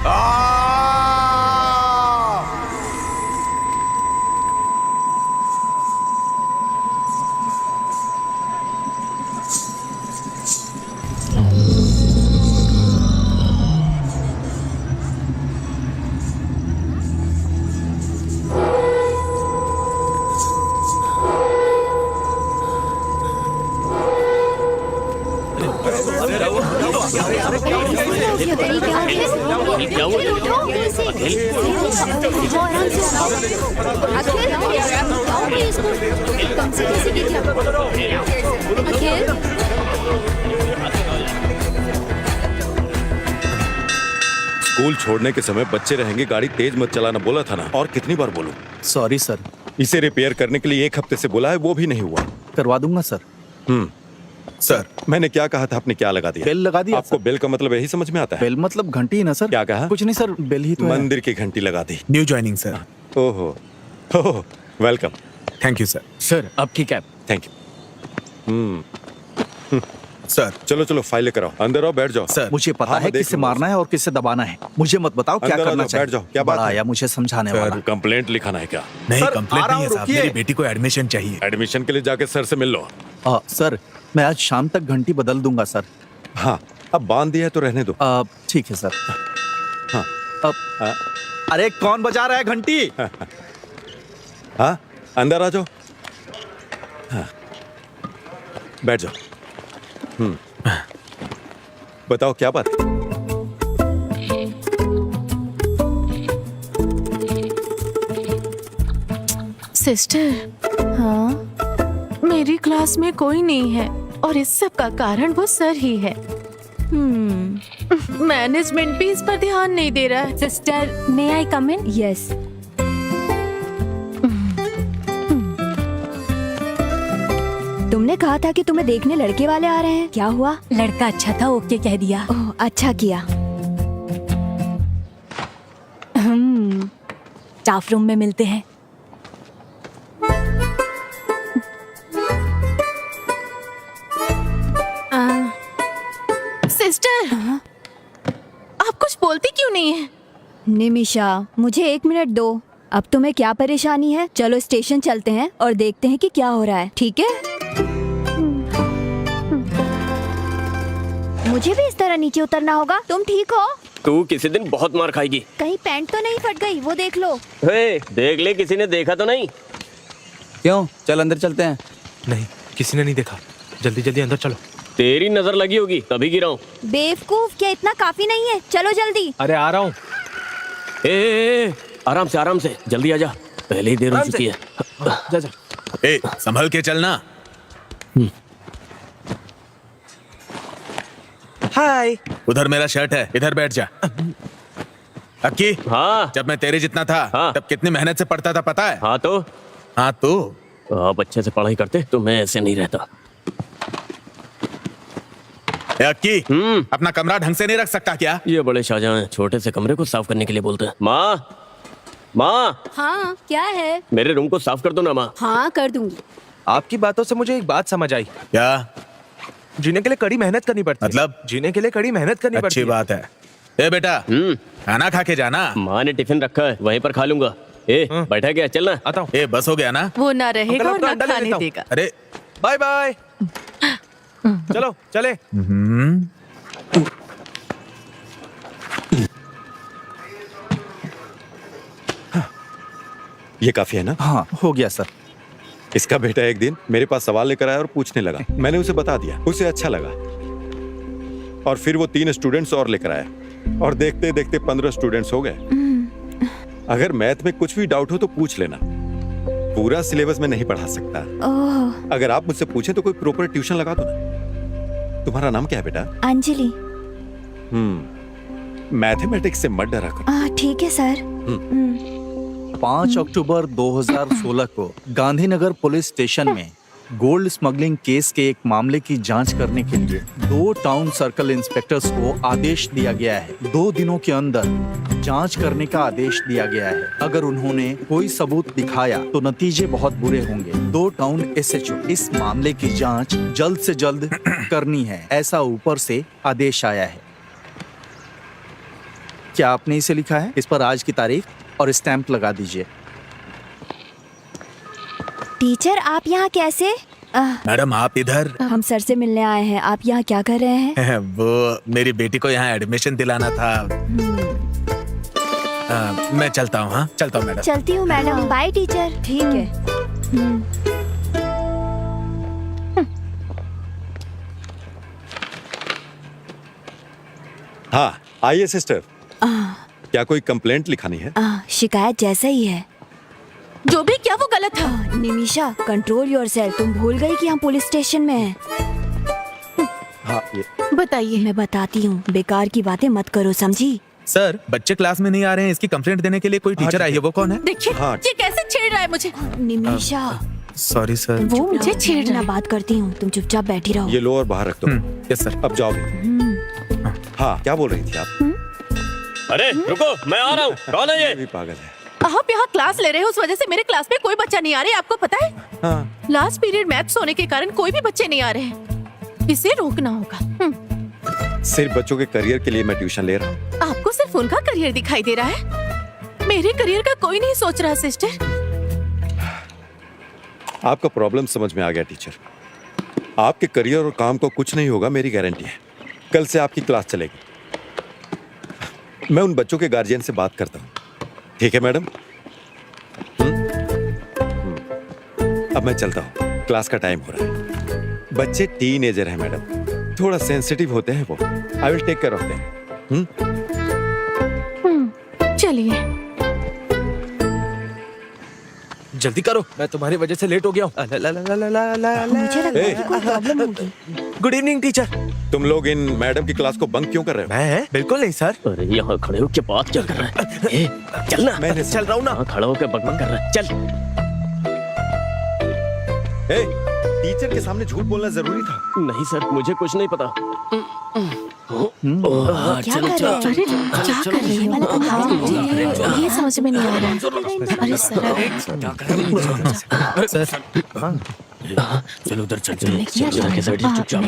School छोड़ने के समय बच्चे रहेंगे, गाड़ी तेज मत चलाना बोला था ना, और कितनी बार बोलूं? Sorry sir. इसे रिपेयर करने के लिए 1 हफ्ते से बोला है, वो भी नहीं हुआ। करवा दूंगा सर। सर मैंने क्या कहा था, आपने क्या लगा दिया? बेल लगा दिया। आपको बेल का मतलब यही समझ में आता है? बेल मतलब घंटी ही ना सर। क्या कहा? कुछ नहीं सर, बेल ही तो है। मंदिर की घंटी लगा दी। New joining sir. ओहो, welcome. Thank you sir. Sir आपकी कैब। Thank you. सर चलो चलो फाइल लेकर आओ, अंदर आओ, बैठ जाओ। सर मुझे पता है किससे मारना है और किससे दबाना है। मुझे मत बताओ क्या अंदर आ करना जाओ, चाहिए। बैठ जाओ। क्या बात है? आया मुझे समझाने वाला। कंप्लेंट लिखाना है क्या? नहीं, सर, कंप्लेंट आ रहा नहीं है हूँ, साहब, रुकिए। मेरी बेटी को एडमिशन चाहिए। एडमिशन के लिए जाके सर से मिल लो। सर मैं आज शाम तक घंटी बदल दूंगा सर। हाँ, अब बांध दिया है तो रहने दो। ठीक है सर। हाँ। अब अरे कौन बजा रहा है घंटी? हाँ, अंदर आ जाओ। हाँ, बैठ जाओ। बताओ क्या बात है? सिस्टर, हाँ, मेरी क्लास में कोई नहीं है और इस सब का कारण वो सर ही है। मैनेजमेंट भी इस पर ध्यान नहीं दे रहा है। सिस्टर, मे आई कम इन? यस। तुमने कहा था कि तुम्हें देखने लड़के वाले आ रहे हैं, क्या हुआ? लड़का अच्छा था, ओके कह दिया। ओह, अच्छा किया। स्टाफ रूम में मिलते हैं। सिस्टर, आप कुछ बोलती क्यों नहीं है? निमिषा, मुझे 1 मिनट दो। अब तुम्हें क्या परेशानी है? चलो स्टेशन चलते हैं और देखते हैं कि क्या हो रहा है, ठीक है? मुझे भी इस तरह नीचे उतरना होगा। तुम ठीक हो? तू किसी दिन बहुत मार खाएगी। कहीं पैंट तो नहीं फट गई? वो देख लो। हे, देख ले, किसी ने देखा तो नहीं? क्यों? चल अंदर चलते हैं। नहीं, किसी ने नहीं देखा। जल्दी जल्दी अंदर चलो। तेरी नजर लगी होगी तभी गिरा हूँ। बेवकूफ, क्या इतना काफी नहीं है? चलो जल्दी। अरे आ रहा हूँ। आराम से जल्दी आजा, पहले ही देर हो चुकी है। जा जा। संभल के चलना। हाय। उधर मेरा शर्ट है, इधर बैठ जा। अक्की, हाँ, जब मैं तेरे जितना था हाँ। तब कितनी मेहनत से पढ़ता था पता है? हाँ तो हाँ तो आप अच्छे से पढ़ाई करते तो मैं ऐसे नहीं रहता। अक्की, अपना कमरा ढंग से नहीं रख सकता क्या? ये बड़े शाहजहां हैं, छोटे से कमरे को साफ करने के लिए बोलते हैं। माँ, हाँ, क्या है? मेरे रूम को साफ कर दो ना माँ। हाँ, कर दूंगी। आपकी बातों से मुझे एक बात समझ आई। क्या? जीने के लिए कड़ी मेहनत करनी पड़ती है। मतलब? जीने के लिए कड़ी मेहनत करनी पड़ती अच्छी है। बात है। ए बेटा, खाना खा के जाना। माँ ने टिफिन रखा है, वहीं पर खा लूंगा। बैठा गया, चलना। आता हूँ। ए बस हो गया ना? वो ना रहेगा और ना अंडा ले खाने लेता हूँ। देगा। अरे बाय बाय। चलो चले। ये काफी है ना? हाँ, हो गया सर। इसका बेटा एक दिन मेरे पास सवाल लेकर आया और पूछने लगा। मैंने उसे बता दिया, उसे अच्छा लगा। और फिर वो 3 स्टूडेंट्स और लेकर आया और देखते देखते 15 स्टूडेंट्स हो गए। अगर मैथ में कुछ भी डाउट हो तो पूछ लेना, पूरा सिलेबस में नहीं पढ़ा सकता। ओह, अगर आप मुझसे पूछे तो कोई प्रॉपर ट्यूशन लगा दो ना। तुम्हारा नाम क्या है बेटा? अंजलि। मैथमेटिक्स से मत डरा करो। ठीक है सर। 5 अक्टूबर 2016 को गांधीनगर पुलिस स्टेशन में गोल्ड स्मगलिंग केस के एक मामले की जांच करने के लिए 2 टाउन सर्कल इंस्पेक्टर्स को आदेश दिया गया है। 2 दिनों के अंदर जांच करने का आदेश दिया गया है। अगर उन्होंने कोई सबूत दिखाया तो नतीजे बहुत बुरे होंगे। 2 टाउन एसएचओ इस मामले की जांच जल्द से जल्द करनी है, ऐसा ऊपर से आदेश आया है। क्या आपने इसे लिखा है? इस पर आज की तारीख और स्टैंप लगा दीजिए। टीचर आप यहाँ कैसे? मैडम आप इधर। हम सर से मिलने आए हैं। आप यहाँ क्या कर रहे हैं? वो मेरी बेटी को यहाँ एडमिशन दिलाना था। मैं चलता हूँ। हाँ चलता हूँ मैडम। चलती हूँ मैडम। Bye teacher. ठीक है। हाँ आइए सिस्टर, क्या कोई कंप्लेंट लिखानी है? शिकायत जैसा ही है। जो भी क्या वो गलत था। Nimisha control yourself. तुम भूल गई कि हम पुलिस स्टेशन में हैं। हाँ ये बताइए। मैं बताती हूँ, बेकार की बातें मत करो, समझी? सर बच्चे क्लास में नहीं आ रहे हैं, इसकी कंप्लेंट देने के लिए कोई टीचर आई है। वो कौन है? देखिए हाँ। ये कैसे छेड़ रहा है मुझे। Nimisha sorry sir. वो मुझे छेड़ रहा मैं है। बात करती हूँ, तुम चुपचाप बैठी रहो। ये लो और बाहर रख दो। Yes sir. अब जाओ। हाँ क्या बोल रही थी आप? अरे रुको, मैं आ रहा हूँ। कौन है ये ये? भी पागल है। आप यहाँ क्लास ले रहे हो, उस वजह से मेरे क्लास में कोई बच्चा नहीं आ रहा है, आपको पता है? हाँ लास्ट पीरियड मैथ्स होने के कारण कोई भी बच्चे नहीं आ रहे हैं। इसे रोकना होगा। सिर्फ बच्चों के करियर के लिए मैं ट्यूशन ले रहा हूँ। आपको सिर्फ उनका करियर दिखाई दे रहा है, मेरे करियर का कोई नहीं सोच रहा सिस्टर। आपका प्रॉब्लम समझ में आ गया टीचर। आपके करियर और काम को कुछ नहीं होगा, मेरी गारंटी है। कल से आपकी क्लास चलेगी। मैं उन बच्चों के गार्जियन से बात करता हूँ। ठीक है मैडम? अब मैं चलता हूँ, क्लास का टाइम हो रहा है। बच्चे टीनेजर हैं मैडम, थोड़ा सेंसिटिव होते हैं वो। I will take care of them. चलिए। जल्दी करो, मैं तुम्हारी वजह से लेट हो गया हूँ। मुझे लगता है कि कोई प्रॉब्लम होगी। Good evening teacher. तुम लोग इन मैडम की क्लास को बंक क्यों कर रहे हो? मैं बिल्कुल नहीं सर। अरे यहाँ खड़े होकर बात क्या कर रहा है? ए, चल ना। मैंने चल रहा हूँ ना। यहाँ खड़ा होकर बकबक कर रहा है। चल। ए, टीचर के सामने झूठ बोलना जरूरी था। नहीं सर, मुझे कुछ नहीं पता। क्या कर रहे हो? अरे क्या कर रही हो? हाँ, ये समझ में नहीं आ रहा है। अरे सर, चल उधर चल।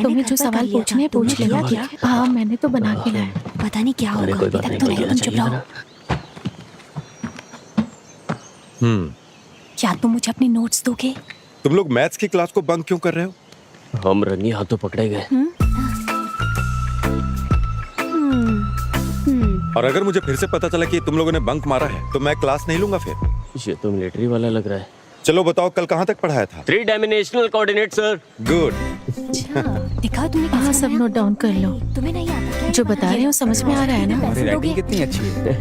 तुम्हें जो सवाल पूछने पूछ लिया क्या? हाँ मैंने तो बना के लाया। पता नहीं क्या अरे होगा। कोई बात नहीं, तो कोई तुम चुप रहो। क्या तुम मुझे अपने नोट्स दोगे? तुम लोग मैथ्स की क्लास को बंक क्यों कर रहे हो? हम रंगी हाथों पकड़े गए। और अगर मुझे फिर से पता चला कि तुम लोगों ने बंक मारा है तो मैं क्लास नहीं लूंगा फिर। ये तो मिलिट्री वाला लग रहा है। चलो बताओ कल कहाँ तक पढ़ाया था? 3 डायमेंशनल कोऑर्डिनेट सर। गुड। दिखाओ तुमने कैसे हाँ सब बनाया? नोट डाउन कर लो। तुम्हें नहीं आता क्या? जो बता रहे हो समझ में आ रहा है ना? पैसे दोगे? कितनी अच्छी है।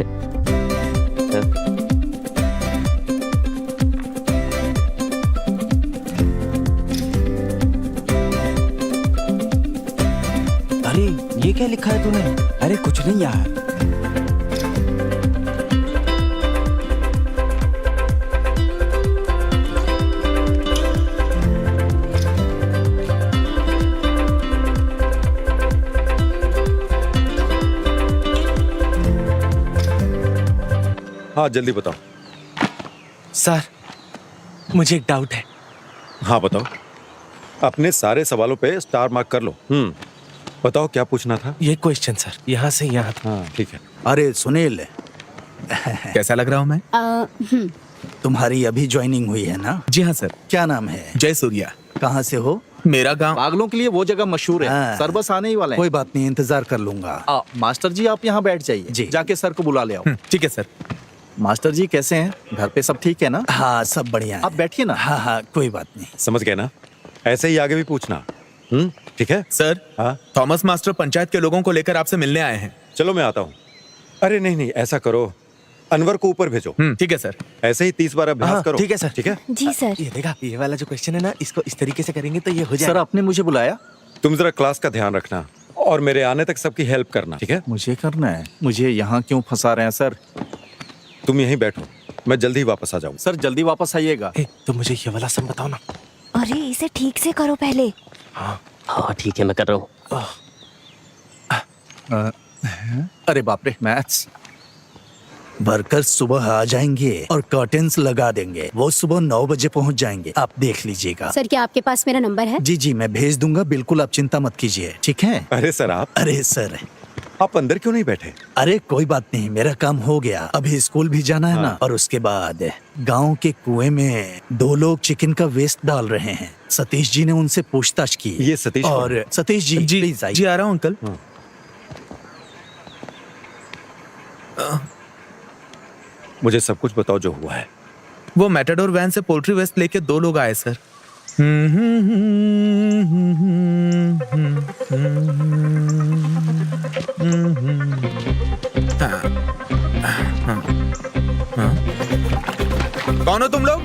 अरे ये क्या लिखा है तूने? अरे कुछ नहीं यार। हाँ जल्दी बताओ। सर मुझे एक डाउट है। हाँ बताओ। अपने सारे सवालों पे स्टार मार्क कर लो। बताओ क्या पूछना था? ये क्वेश्चन सर, यहाँ से यहाँ तक। हाँ ठीक है। अरे सुनील, कैसा लग रहा हूँ मैं? तुम्हारी अभी ज्वाइनिंग हुई है ना? जी हाँ सर। क्या नाम है? जय सूर्या। कहाँ से हो? मेरा गांव। पागलों के लिए वो जगह मशहूर है। हाँ। सर बस आने ही वाले हैं। कोई बात नहीं, इंतजार कर लूंगा। मास्टर जी आप यहाँ बैठ जाइए। जी। जाके सर को बुला ले आओ। ठीक है सर। मास्टर जी कैसे हैं? घर पे सब ठीक है ना? हाँ सब बढ़िया है। आप बैठिए ना। हाँ हाँ कोई बात नहीं। समझ गए ना? ऐसे ही आगे भी पूछना। ठीक है। सर हाँ थॉमस मास्टर पंचायत के लोगों को लेकर आपसे मिलने आए हैं। चलो मैं आता हूँ। अरे नहीं नहीं ऐसा करो, अनवर को ऊपर भेजो। ठीक है सर। ऐसे ही 30 बार अभ्यास हाँ, करो। ठीक है सर। ठीक है। जी सर। ये देखा, ये वाला जो क्वेश्चन है ना, इसको इस तरीके से करेंगे तो ये हो सर जाएगा। आपने मुझे बुलाया? तुम जरा क्लास का ध्यान रखना और मेरे आने तक सबकी हेल्प करना। ठीक है। मुझे करना है? मुझे यहाँ क्यों फंसा रहे हैं सर? तुम यहीं बैठो, मैं जल्दी ही वापस आ जाऊँ। सर जल्दी वापस आइएगा। तो मुझे ये वाला सब बताओ ना। अरे इसे ठीक से करो पहले। हाँ ठीक है, मैं कर रहा हूँ। अरे बाप रे, मैथ्स। वर्कर्स सुबह आ जाएंगे और कर्टेन्स लगा देंगे। वो सुबह 9 बजे पहुंच जाएंगे, आप देख लीजिएगा। सर क्या आपके पास मेरा नंबर है? जी जी मैं भेज दूंगा, बिल्कुल आप चिंता मत कीजिए। ठीक है। अरे सर आप। अरे सर आप अंदर क्यों नहीं बैठे? अरे कोई बात नहीं, मेरा काम हो गया। अभी स्कूल भी जाना है ना, और उसके बाद गांव के कुएं में 2 लोग चिकन का वेस्ट डाल रहे हैं। सतीश जी ने उनसे पूछताछ की। ये सतीश कौन और सतीश जी प्लीज आइए। जी आ रहा हूँ अंकल। मुझे सब कुछ बताओ जो हुआ है। वो मैटाडोर वैन से पोल्ट्री वेस्ट लेके 2 लोग आए सर। कौन हो तुम लोग?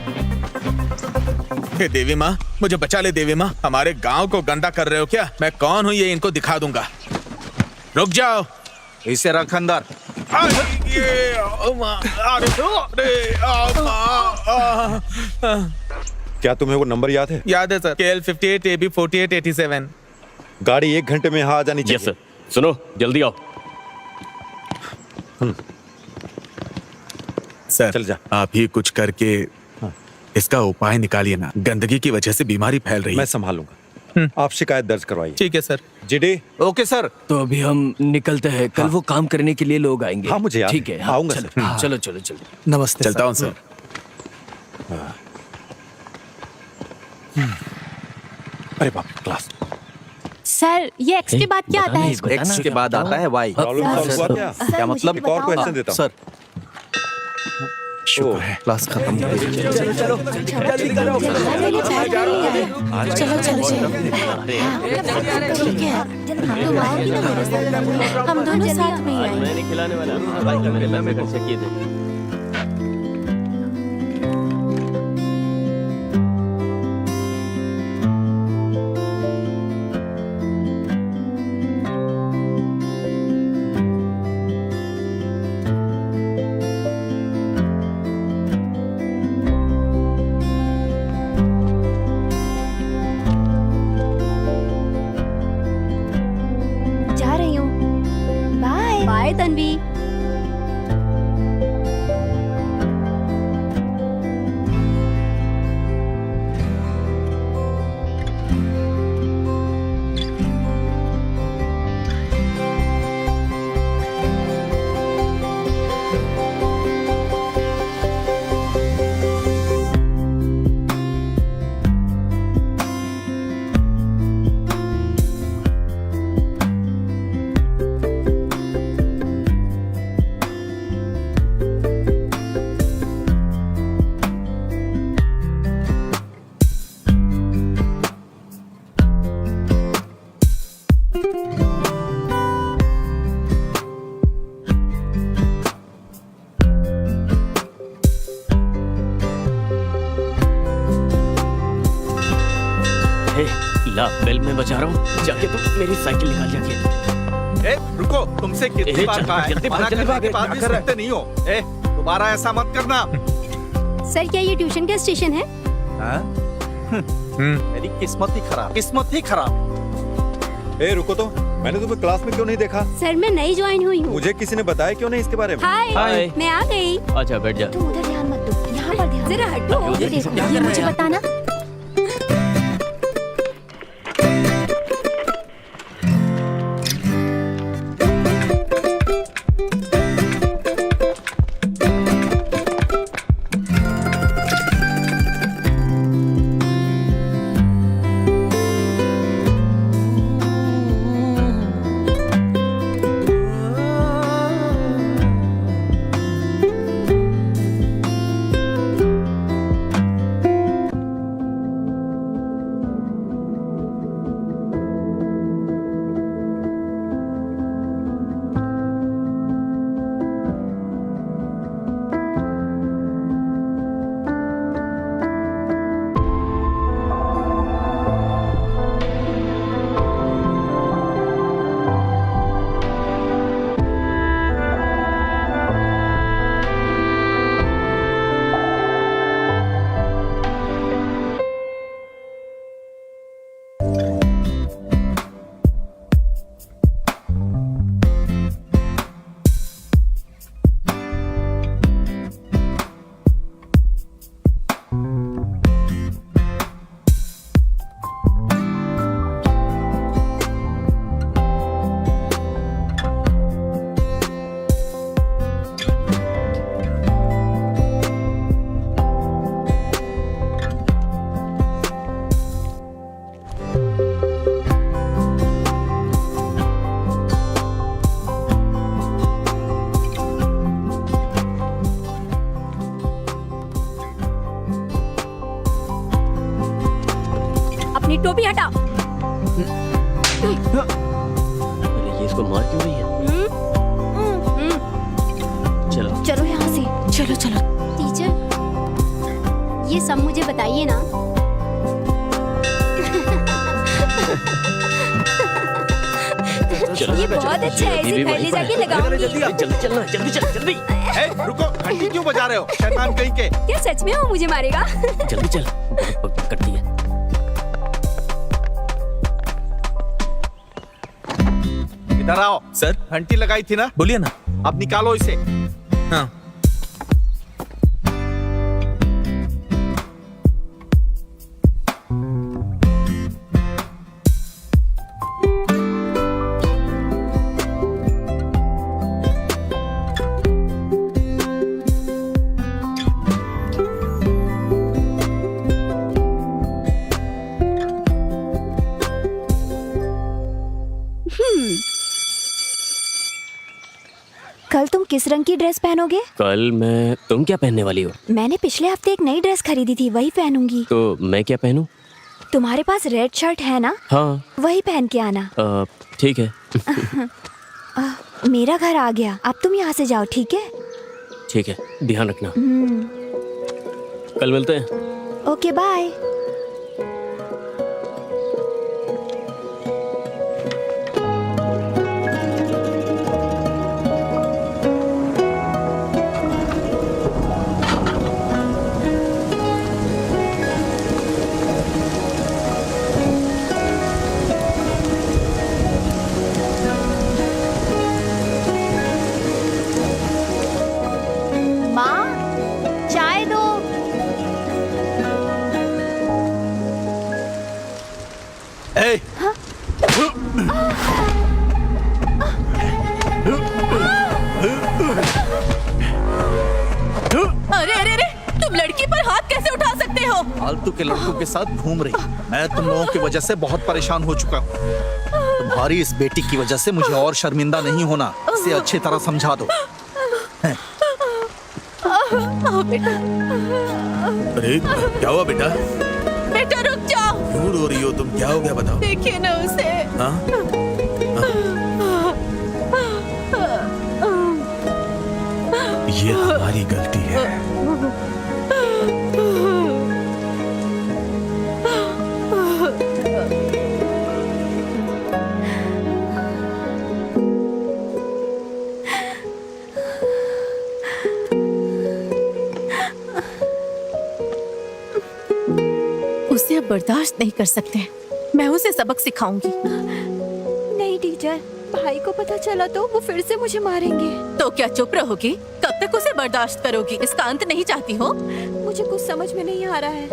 हे देवी माँ, मुझे बचा ले देवी माँ। हमारे गांव को गंदा कर रहे हो क्या? मैं कौन हूँ ये इनको दिखा दूंगा। रुक जाओ। इसे रख अंदर। क्या तुम्हें वो नंबर याद है? याद है सर, KL 58 AB 48 87। गाड़ी 1 घंटे में यहाँ आ जानी यस चाहिए। सर। सुनो, जल्दी आओ। सर चल जा। आप ही कुछ करके इसका उपाय निकालिए ना। गंदगी की वजह से बीमारी फैल रही मैं है। संभालूंगा। आप शिकायत दर्ज करवाइए। ठीक है सर। जीडी। Okay sir. तो अभी हम निकलते हैं, कल वो काम करने के लिए लोग आएंगे। हाँ, मुझे याद ठीक है। है, हाँ, आऊंगा चलो, सर। चलो चलो चलो। नमस्ते चलता हूँ सर। अरे बाप रे, क्लास। सर ये एक्स के बाद क्या आता है? एक्स के बाद आता है वाई। प्रॉब्लम सॉल्व हुआ क्या? क्या मतलब? एक और क्वेश्चन देता हूँ। सर शुक्र है क्लास खत्म हो गई। चलो चलो चलो। ठीक है, तुम आओगी ना मेरे साथ? हम दोनों साथ में ही आएंगे। मैं नहीं खिलाने वाला। भाई मेरे पैसे खर्च किए थे। जा रही हूँ। Bye bye Tanvi. हे, ला बेल में बचा रहा हूँ। जाके तुम मेरी साइकिल निकाल जाके। ए रुको, तुमसे कितनी बार कहा है? जल्दी भाग, मना जल्दी करने भाग। के बाद भी सुनते नहीं हो। ए दोबारा ऐसा मत करना। सर क्या ये ट्यूशन का स्टेशन है? हाँ? मेरी किस्मत ही खराब, किस्मत ही खराब। ए रुको तो, मैंने तुम्हें क्लास में क्यों नहीं देखा? सर मैं नई ज्वाइन हुई हूँ। मुझे किसी ने बताया क्यों नहीं इसके बारे में? हाय हाय। मैं आ गई। अच्छा बैठ जा। तुम उधर ध्यान मत दो, यहाँ पर ध्यान। जरा हटो। ये देखो, ये मुझे बताना। मेरी टोपी हटा। अरे ये इसको मार क्यों रही है? चलो चलो यहाँ से। चलो चलो। टीचर, ये सब मुझे बताइए ना। चलो ये बहुत अच्छा है, इसे घर ले जाके लगाऊंगी। जल्दी चलना, जल्दी चल, जल्दी रुको, घंटी क्यों बजा रहे हो? शैतान कहीं के। क्या सच में वो मुझे मारेगा? जल्दी चल, बहुत पक करती है। इधर आओ। सर, घंटी लगाई थी ना, बोलिए ना। अब निकालो इसे। हाँ। कल तुम किस रंग की ड्रेस पहनोगे? कल तुम क्या पहनने वाली हो? मैंने पिछले हफ्ते एक नई ड्रेस खरीदी थी, वही पहनूंगी। तो मैं क्या पहनूं? तुम्हारे पास रेड शर्ट है ना? हाँ। वही पहन के आना। ठीक है। मेरा घर आ गया, अब तुम यहाँ से जाओ, ठीक है? ठीक है, ध्यान रखना। कल मिलते हैं। Okay bye. माँ, चाय दो। ए, अरे अरे अरे, तुम लड़की पर हाथ कैसे उठा सकते हो? फालतू के लड़कों के साथ घूम रही। मैं तुम लोगों की वजह से बहुत परेशान हो चुका हूँ। तुम्हारी इस बेटी की वजह से मुझे और शर्मिंदा नहीं होना। इसे अच्छी तरह समझा दो। आओ बेटा। अरे क्या हुआ बेटा? बेटा रुक जाओ। क्यों रो रही हो तुम? क्या हो गया बताओ? देखिए ना उसे। हाँ? ये हमारी गलती है। उसे अब बर्दाश्त नहीं कर सकते। मैं उसे सबक सिखाऊंगी। नहीं टीचर, भाई को पता चला तो वो फिर से मुझे मारेंगे। तो क्या चुप रहोगी? कब तक उसे बर्दाश्त करोगी? इसका अंत नहीं चाहती हो? मुझे कुछ समझ में नहीं आ रहा है।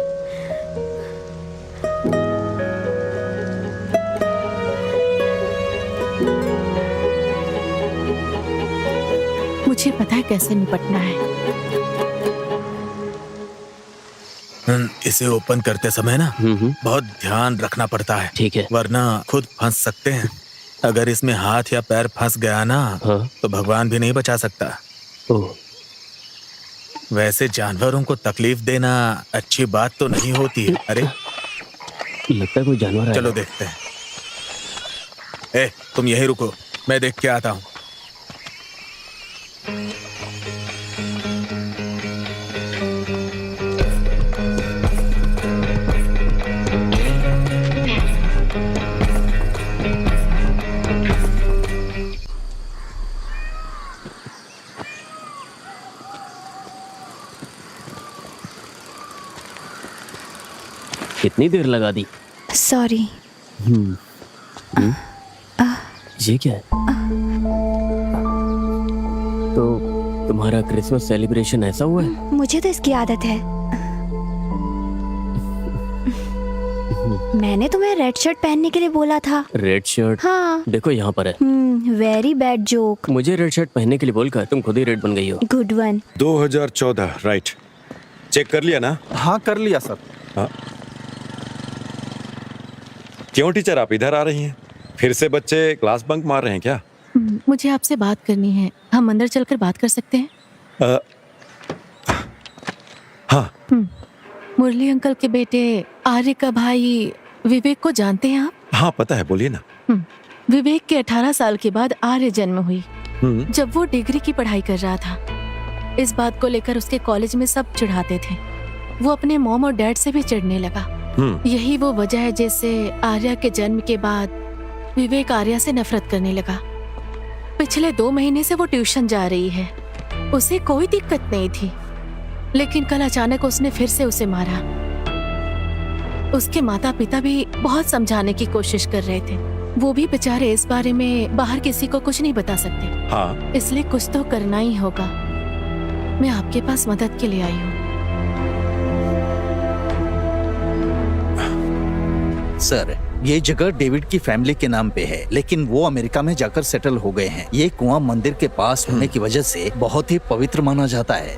मुझे पता है कैसे निपटना है। इसे ओपन करते समय ना बहुत ध्यान रखना पड़ता है। ठीक है। वरना खुद फंस सकते हैं। अगर इसमें हाथ या पैर फंस गया ना, हाँ? तो भगवान भी नहीं बचा सकता। ओह। वैसे जानवरों को तकलीफ देना अच्छी बात तो नहीं होती है। अरे लगता है कोई जानवर है। चलो देखते हैं। ए, तुम यहीं रुको, मैं देख के आता हूँ। कितनी देर लगा दी? सॉरी। ये क्या है? तो तुम्हारा क्रिसमस सेलिब्रेशन ऐसा हुआ है? मुझे तो इसकी आदत है। मैंने तुम्हें रेड शर्ट पहनने के लिए बोला था। Red shirt? हाँ। देखो यहाँ पर है। Very bad joke. मुझे रेड शर्ट पहनने के लिए बोलकर तुम खुद ही रेड बन गई हो। Good one. 2014 राइट। चेक कर लिया ना? हाँ कर लिया सर। हाँ। क्यों टीचर आप इधर आ रही हैं? फिर से बच्चे क्लास बंक मार रहे हैं क्या? मुझे आपसे बात करनी है। हम अंदर चलकर बात कर सकते हैं? हाँ। मुरली अंकल के बेटे आर्य का भाई विवेक को जानते हैं आप? हाँ पता है, बोलिए ना। विवेक के 18 साल के बाद आर्य जन्म हुई, हम्म, जब वो डिग्री की पढ़ाई कर रहा था। इस बात को लेकर उसके कॉलेज में सब चिढ़ाते थे। वो अपने मॉम और डैड से भी चिढ़ने लगा। यही वो वजह है जिससे आर्या के जन्म के बाद विवेक आर्या से नफरत करने लगा। पिछले 2 महीने से वो ट्यूशन जा रही है, उसे कोई दिक्कत नहीं थी, लेकिन कल अचानक उसने फिर से उसे मारा। उसके माता पिता भी बहुत समझाने की कोशिश कर रहे थे, वो भी बेचारे इस बारे में बाहर किसी को कुछ नहीं बता सकते। हाँ इसलिए कुछ तो करना ही होगा। मैं आपके पास मदद के लिए आई हूँ। सर, ये जगह डेविड की फैमिली के नाम पे है, लेकिन वो अमेरिका में जाकर सेटल हो गए हैं। ये कुआं मंदिर के पास होने की वजह से बहुत ही पवित्र माना जाता है।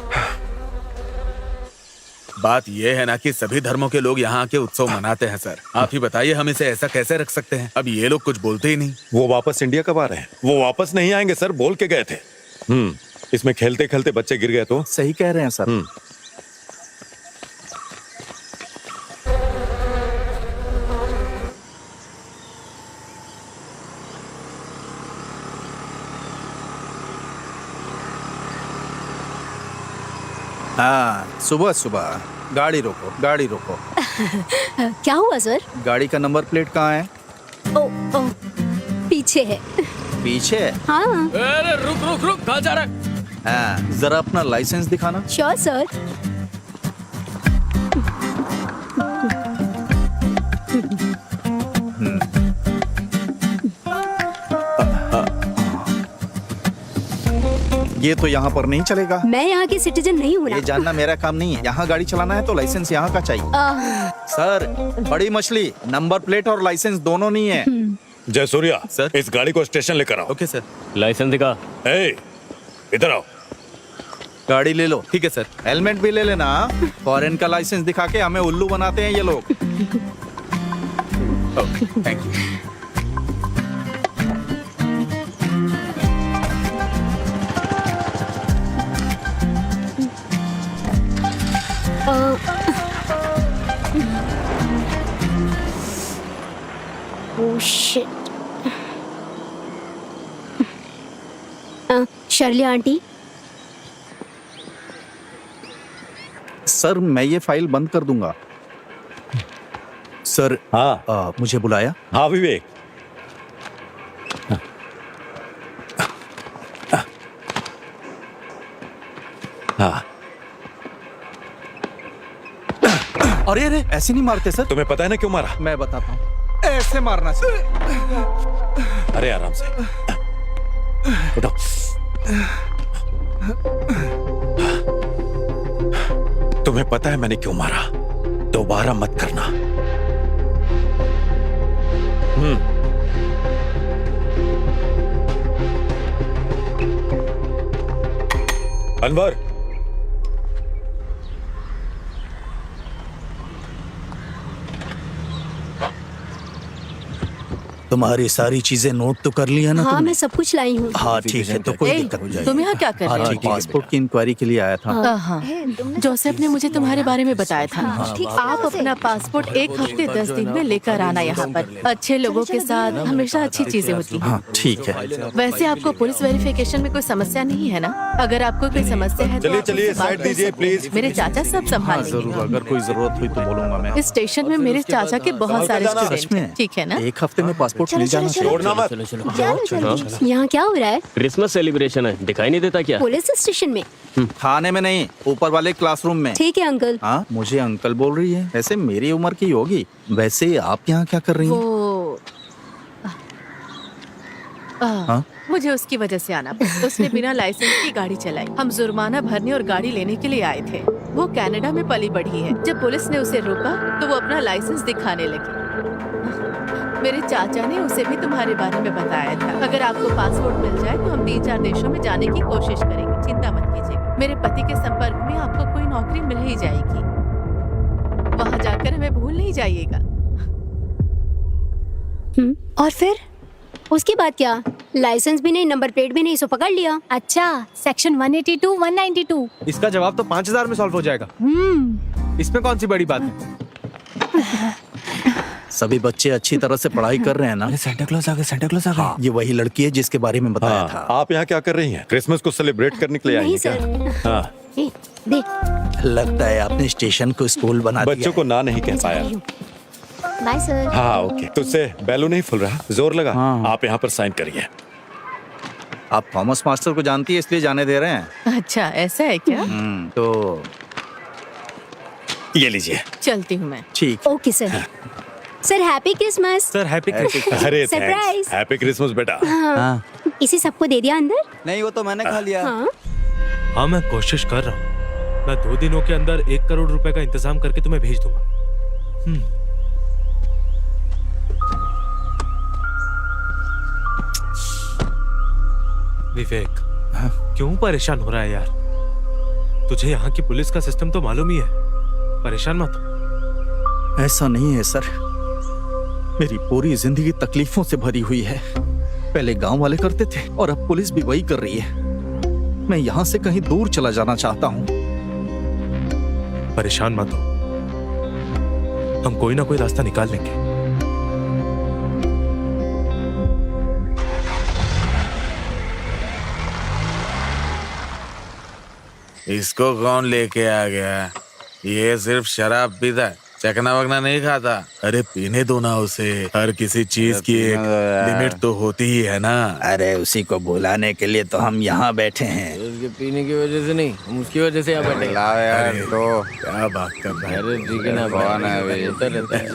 बात यह है ना कि सभी धर्मों के लोग यहाँ के उत्सव मनाते हैं सर। आप ही बताइए हम इसे ऐसा कैसे रख सकते हैं? अब ये लोग कुछ बोलते ही नहीं। वो वापस इंडिया कब आ रहे हैं? वो वापस नहीं आएंगे सर, बोल के गए थे। इसमें खेलते खेलते बच्चे गिर गए तो? सही कह रहे हैं सर। हाँ, सुबह सुबह गाड़ी रोको, गाड़ी रोको। क्या हुआ सर? गाड़ी का नंबर प्लेट कहाँ है? ओ, ओ, पीछे है। पीछे है? हाँ अरे रुक रुक रुक, कहाँ जा रहा है? हाँ, जरा अपना लाइसेंस दिखाना। Sure sir. ये तो यहाँ पर नहीं चलेगा। मैं यहाँ की सिटीजन नहीं हूँ ना। ये जानना मेरा काम नहीं है। यहाँ गाड़ी चलाना है तो लाइसेंस यहाँ का चाहिए। सर, बड़ी मछली, नंबर प्लेट और लाइसेंस दोनों नहीं है। जय सूर्या सर। इस गाड़ी को स्टेशन लेकर आओ। Okay sir. लाइसेंस दिखा। ए, इधर आओ। गाड़ी ले लो। ठीक है सर। हेलमेट भी ले लेना। फॉरेन का लाइसेंस दिखा के हमें उल्लू बनाते हैं ये लोग। Thank you. Oh shit. Shirley aunty, sir मैं ये फाइल बंद कर दूंगा। सर, हाँ मुझे बुलाया? हाँ विवेक। हाँ, अरे अरे, ऐसे नहीं मारते सर। तुम्हें पता है ना क्यों मारा? मैं बताता हूँ। ऐसे मारना सर। अरे आराम से उठो। तुम्हें पता है मैंने क्यों मारा? दोबारा मत करना। अनवर, तुम्हारी सारी चीजें नोट तो कर लिया ना हाँ तुमने? मैं सब कुछ लाई हूँ। हाँ ठीक है, तो कोई दिक्कत नहीं। तुम यहाँ क्या कर रहे हो? पासपोर्ट की इंक्वायरी के लिए आया था। हाँ, जोसेफ ने मुझे तुम्हारे बारे में बताया था। ठीक आप अपना पासपोर्ट 1 हफ्ते 10 दिन में लेकर आना यहाँ पर। अच्छे लोगों के साथ हमेशा अच्छी चीजें होती हैं। हाँ ठीक है। वैसे आपको पुलिस वेरिफिकेशन में कोई समस्या नहीं है ना? अगर आपको कोई समस्या है तो चलिए आप चलिए मुझसे बात साइड कर दीजिए सकते हैं। प्लीज। मेरे चाचा सब संभाल जरूर, लेंगे। अगर कोई जरूरत हुई तो बोलूंगा मैं। इस स्टेशन में मेरे चाचा के बहुत सारे जाना। स्टूडेंट सच में? हैं, ठीक है ना? 1 हफ्ते में पासपोर्ट मिल जाना चाहिए। छोड़ना मत। चलो चलो। यहाँ क्या हो रहा है? क्रिसमस सेलिब्रेशन है, दिखाई नहीं देता क्या? पुलिस स्टेशन में? थाने में नहीं, ऊपर वाले क्लासरूम में। ठीक है अंकल। हाँ, मुझे अंकल बोल रही है। ऐसे मेरी उम्र की होगी। वैसे आप यहाँ क्या कर रही हैं? वो हाँ? मुझे उसकी वजह से आना पड़ा। उसने बिना लाइसेंस की गाड़ी चलाई। हम जुर्माना भरने और गाड़ी लेने के लिए आए थे। वो कनाडा में पली बढ़ी है। जब पुलिस ने उसे रोका तो वो अपना लाइसेंस दिखाने लगी। मेरे चाचा ने उसे भी तुम्हारे बारे में बताया था। अगर आपको पासपोर्ट मिल जाए तो हम 3-4 देशों में जाने की कोशिश करेंगे। चिंता मत कीजिएगा। मेरे पति के संपर्क में आपको कोई नौकरी मिल ही जाएगी। वहाँ जाकर हमें भूल नहीं जाइएगा। और फिर उसके बाद क्या? लाइसेंस भी नहीं, नंबर प्लेट भी नहीं, सो पकड़ लिया। अच्छा, सेक्शन 182, 192। इसका जवाब तो 5000 में सॉल्व हो जाएगा। इसमें कौन सी बड़ी बात है? सभी बच्चे अच्छी तरह से पढ़ाई कर रहे हैं ना? अरे सेंटा क्लॉज आ गए, सेंटा क्लॉज आ गए। हाँ, ये वही लड़की है जिसके बारे में बताया हाँ, था। आप यहाँ क्या कर रही हैं? क्रिसमस को सेलिब्रेट करने के लिए आई नहीं हैं क्या? सर। हाँ, ए, देख। लगता है आपने स्टेशन को स्कूल बना दिया बच्चों को ना नहीं कह पाया। Bye sir. हाँ ओके, तुझसे बैलून नहीं फुल रहा, जोर लगा। हाँ। आप यहाँ पर साइन करिए। है। आप थॉमस मास्टर को जानती है इसलिए जाने दे रहे हैं। अच्छा ऐसा है क्या? तो ये लीजिए। चलती हूँ मैं। ठीक। Okay sir. Sir happy Christmas. Sir happy Christmas. अरे Surprise! हैप्पी क्रिसमस बेटा। हाँ। इसे सबको दे दिया अंदर? नहीं, वो तो मैंने खा लिया। हाँ। हाँ मैं कोशिश कर रहा हूँ। मैं 2 दिनों के अंदर 1 करोड़ रुपए का इंतजाम करके तुम्हें भेज दूंगा। विवेक, क्यों परेशान हो रहा है यार? तुझे यहाँ की पुलिस का सिस्टम तो मालूम ही है। परेशान मत हो। ऐसा नहीं है सर, मेरी पूरी जिंदगी तकलीफों से भरी हुई है। पहले गांव वाले करते थे और अब पुलिस भी वही कर रही है। मैं यहाँ से कहीं दूर चला जाना चाहता हूँ। परेशान मत हो, हम कोई ना कोई रास्ता निकाल लेंगे। इसको कौन लेके आ गया? ये सिर्फ शराब पीता है, चकना वकना नहीं खाता। अरे पीने दो ना उसे। हर किसी चीज की एक लिमिट तो होती ही है ना। अरे उसी को बुलाने के लिए तो हम यहाँ बैठे हैं। उसके पीने की वजह से नहीं, हम उसकी वजह से यहाँ बैठे। यार तो क्या बात कर रहा है? अरे ठीक है ना, होता रहता है।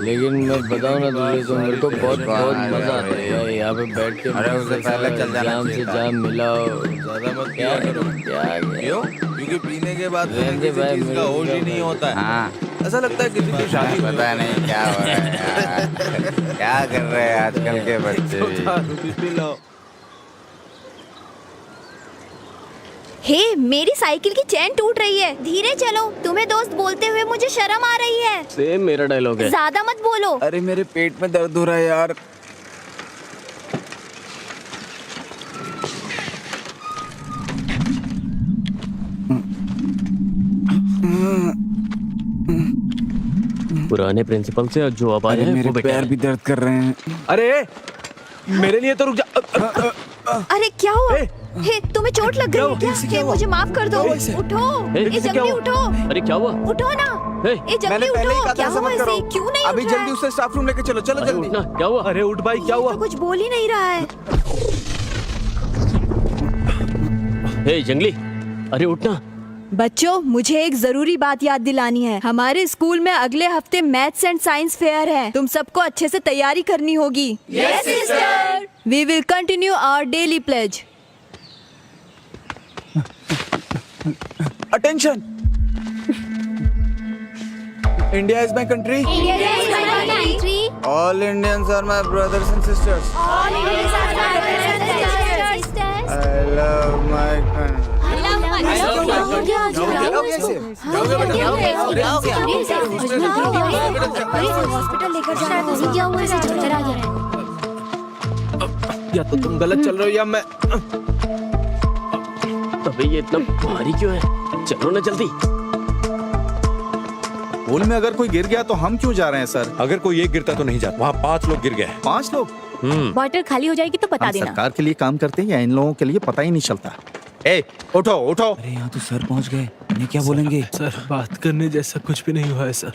लेकिन मैं बताऊँ ना तुझे, तो मेरे को बहुत बहुत मजा आता है यार यहाँ पे बैठ के। अरे उससे पहले चल जाना जाम से जाम मिलाओ। ज्यादा मत क्या करो क्या? क्यों? क्योंकि पीने के बाद रहने भाई, किसी चीज का होश ही नहीं होता है। हाँ, ऐसा लगता है किसी की शादी पता नहीं क्या हो रहा है यार। क्या कर रहे हैं आजकल के बच्चे भी? P low. हे, मेरी साइकिल की चेन टूट रही है, धीरे चलो। तुम्हें दोस्त बोलते हुए मुझे शर्म आ रही है। सेम मेरा डायलॉग है। ज्यादा मत बोलो। अरे मेरे पेट में दर्द हो रहा है यार। पुराने प्रिंसिपल से जो अब आए अरे हैं मेरे वो बेटा पैर है। भी दर्द कर रहे हैं। अरे मेरे लिए तो रुक जा। अरे क्या हुआ? हे, तुम्हें चोट लग गई है क्या? हे, मुझे माफ कर दो। उठो, हे, ए जल्दी उठो। अरे क्या हुआ? उठो ना। हे, ए जल्दी उठो। क्या हुआ इसे? क्यों नहीं अभी उठ रहा जल्दी है? उसे स्टाफ रूम लेके चलो, चलो अरे जल्दी। उठना, क्या हुआ? अरे उठ भाई, क्या ये हुआ? तो कुछ बोल ही नहीं रहा है। हे जंगली, अरे उठना। बच्चों, मुझे एक जरूरी बात याद दिलानी है। हमारे स्कूल में अगले हफ्ते मैथ्स एंड साइंस फेयर है। तुम सबको अच्छे से तैयारी करनी होगी। Yes sister. We will continue our daily pledge. Attention, India is my country. All Indians are my brothers and sisters. I love my country. Hospital लेकर जाना है। क्या हुआ? इसे चक्कर आ गया है। या तो तुम गलत चल रहे हो या मैं। अबे ये इतना भारी क्यों है? चलो ना जल्दी। पूल में अगर कोई गिर गया तो हम क्यों जा रहे हैं सर? अगर कोई एक गिरता तो नहीं जाता। वहाँ 5 लोग गिर गए हैं। 5 लोग? बॉटल खाली हो जाएगी तो बता हम देना। सरकार के लिए काम करते हैं या इन लोगों के लिए पता ही नहीं चलता। ए, उठो उठो। अरे यहाँ तो सर पहुँच गए, ये क्या बोलेंगे? सर बात करने जैसा कुछ भी नहीं हुआ है सर।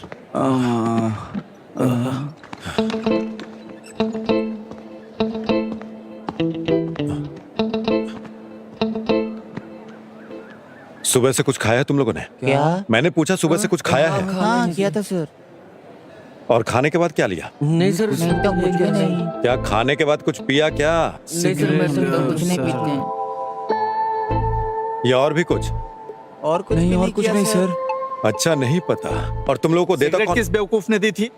सुबह से कुछ खाया है तुम लोगों ने? क्या? मैंने पूछा सुबह से कुछ खाया है? हाँ किया था सर। और खाने के बाद क्या लिया? नहीं सर, नहीं तो कुछ भी नहीं। क्या खाने के बाद कुछ पिया क्या? नहीं सर, मैं तो कुछ नहीं पीते हैं। या और भी कुछ? और कुछ नहीं, और कुछ नहीं सर। अच्छा नहीं पता। और तुम लोगों को देता सिगरेट कौन? किस बेवकूफ ने दी थी?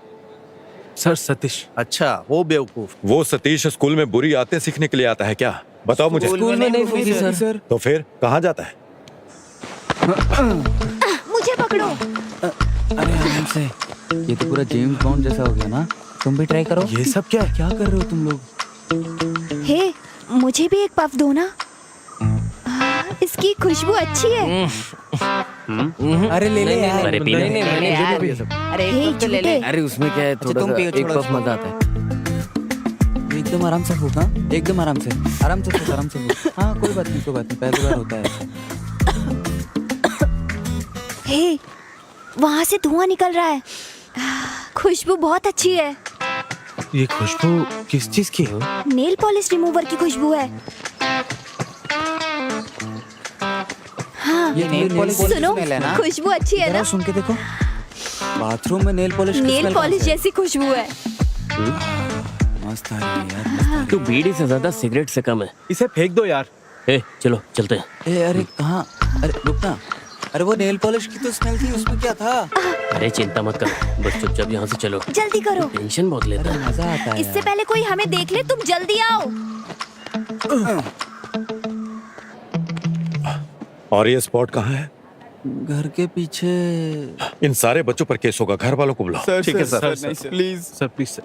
सर सतीश। अच्छा, वो बेवकूफ। वो सतीश स्कूल में बुरी आदतें सीखने के लिए आता है क्या? बताओ मुझे। स्कूल में नहीं सीखी सर। तो फिर कहाँ जाता है? मुझे पकड़ो। अरे आराम से, ये तो पूरा जेम्स बॉन्ड जैसा हो गया ना। तुम भी ट्राई करो। ये सब क्या है? क्या कर रहे हो तुम लोग? हे, मुझे भी एक पफ दो ना। इसकी खुशबू अच्छी है। अरे ले ले यार। अरे पीने नहीं, नहीं, मैंने यार। ये भी पिया। अरे हे, एक कप तो ले ले। झूठे। अरे उसमें क्या है, थोड़ा तुम सा पियो, एक छोड़ो, कप मजा आता है। एकदम आराम से फूक, हाँ एकदम आराम से फूक, आराम से फूक। हाँ कोई बात नहीं, पहली बार होता है। हे, वहाँ से धुआं निकल रहा है। खुशबू बहुत अच्छी है। ये खुशबू किस चीज की है? नेल पॉलिश रिमूवर की खुशबू है। हाँ, ये नेल पॉलिश सुनो, स्मेल है ना? खुशबू अच्छी है जरा ना? सुन के देखो। बाथरूम में नेल पॉलिश की नेल स्मेल पॉलिश कहाँ से? जैसी खुशबू है। मस्त आ रही है यार। तू बीड़ी से ज्यादा सिगरेट से कम है। इसे फेंक दो यार। ए, चलो चलते हैं। ए अरे कहाँ? अरे रुकना। अरे वो नेल पॉलिश की तो स्मेल थी, उसमें क्या था? अरे चिंता मत कर, बस चुपचाप यहाँ से चलो। जल्दी करो, टेंशन बहुत लेता अरे है। मजा आता है इससे यार। पहले कोई हमें देख ले। तुम जल्दी आओ। और ये स्पॉट कहाँ है? घर के पीछे। इन सारे बच्चों पर केस होगा, घर वालों को बुलाओ। ठीक है sir, please sir, please sir.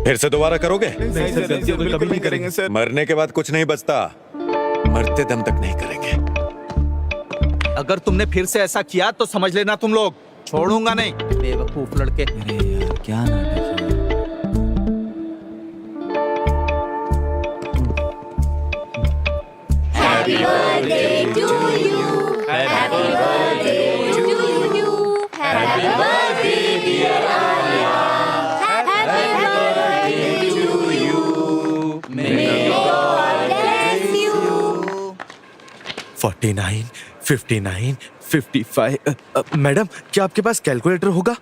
फिर से दोबारा करोगे? नहीं सर, गलती तो कभी नहीं करेंगे सर। मरने के बाद कुछ नहीं बचता, मरते दम तक नहीं करेंगे। अगर तुमने फिर से ऐसा किया तो समझ लेना तुम लोग छोड़ूंगा नहीं। बेवकूफ लड़के। अरे यार क्या नाटक है। Happy birthday to you. Happy birthday to you. Happy birthday dear Arya. Happy birthday to you. May God bless you. 49, 59, 55। Madam, क्या आपके पास कैलकुलेटर होगा?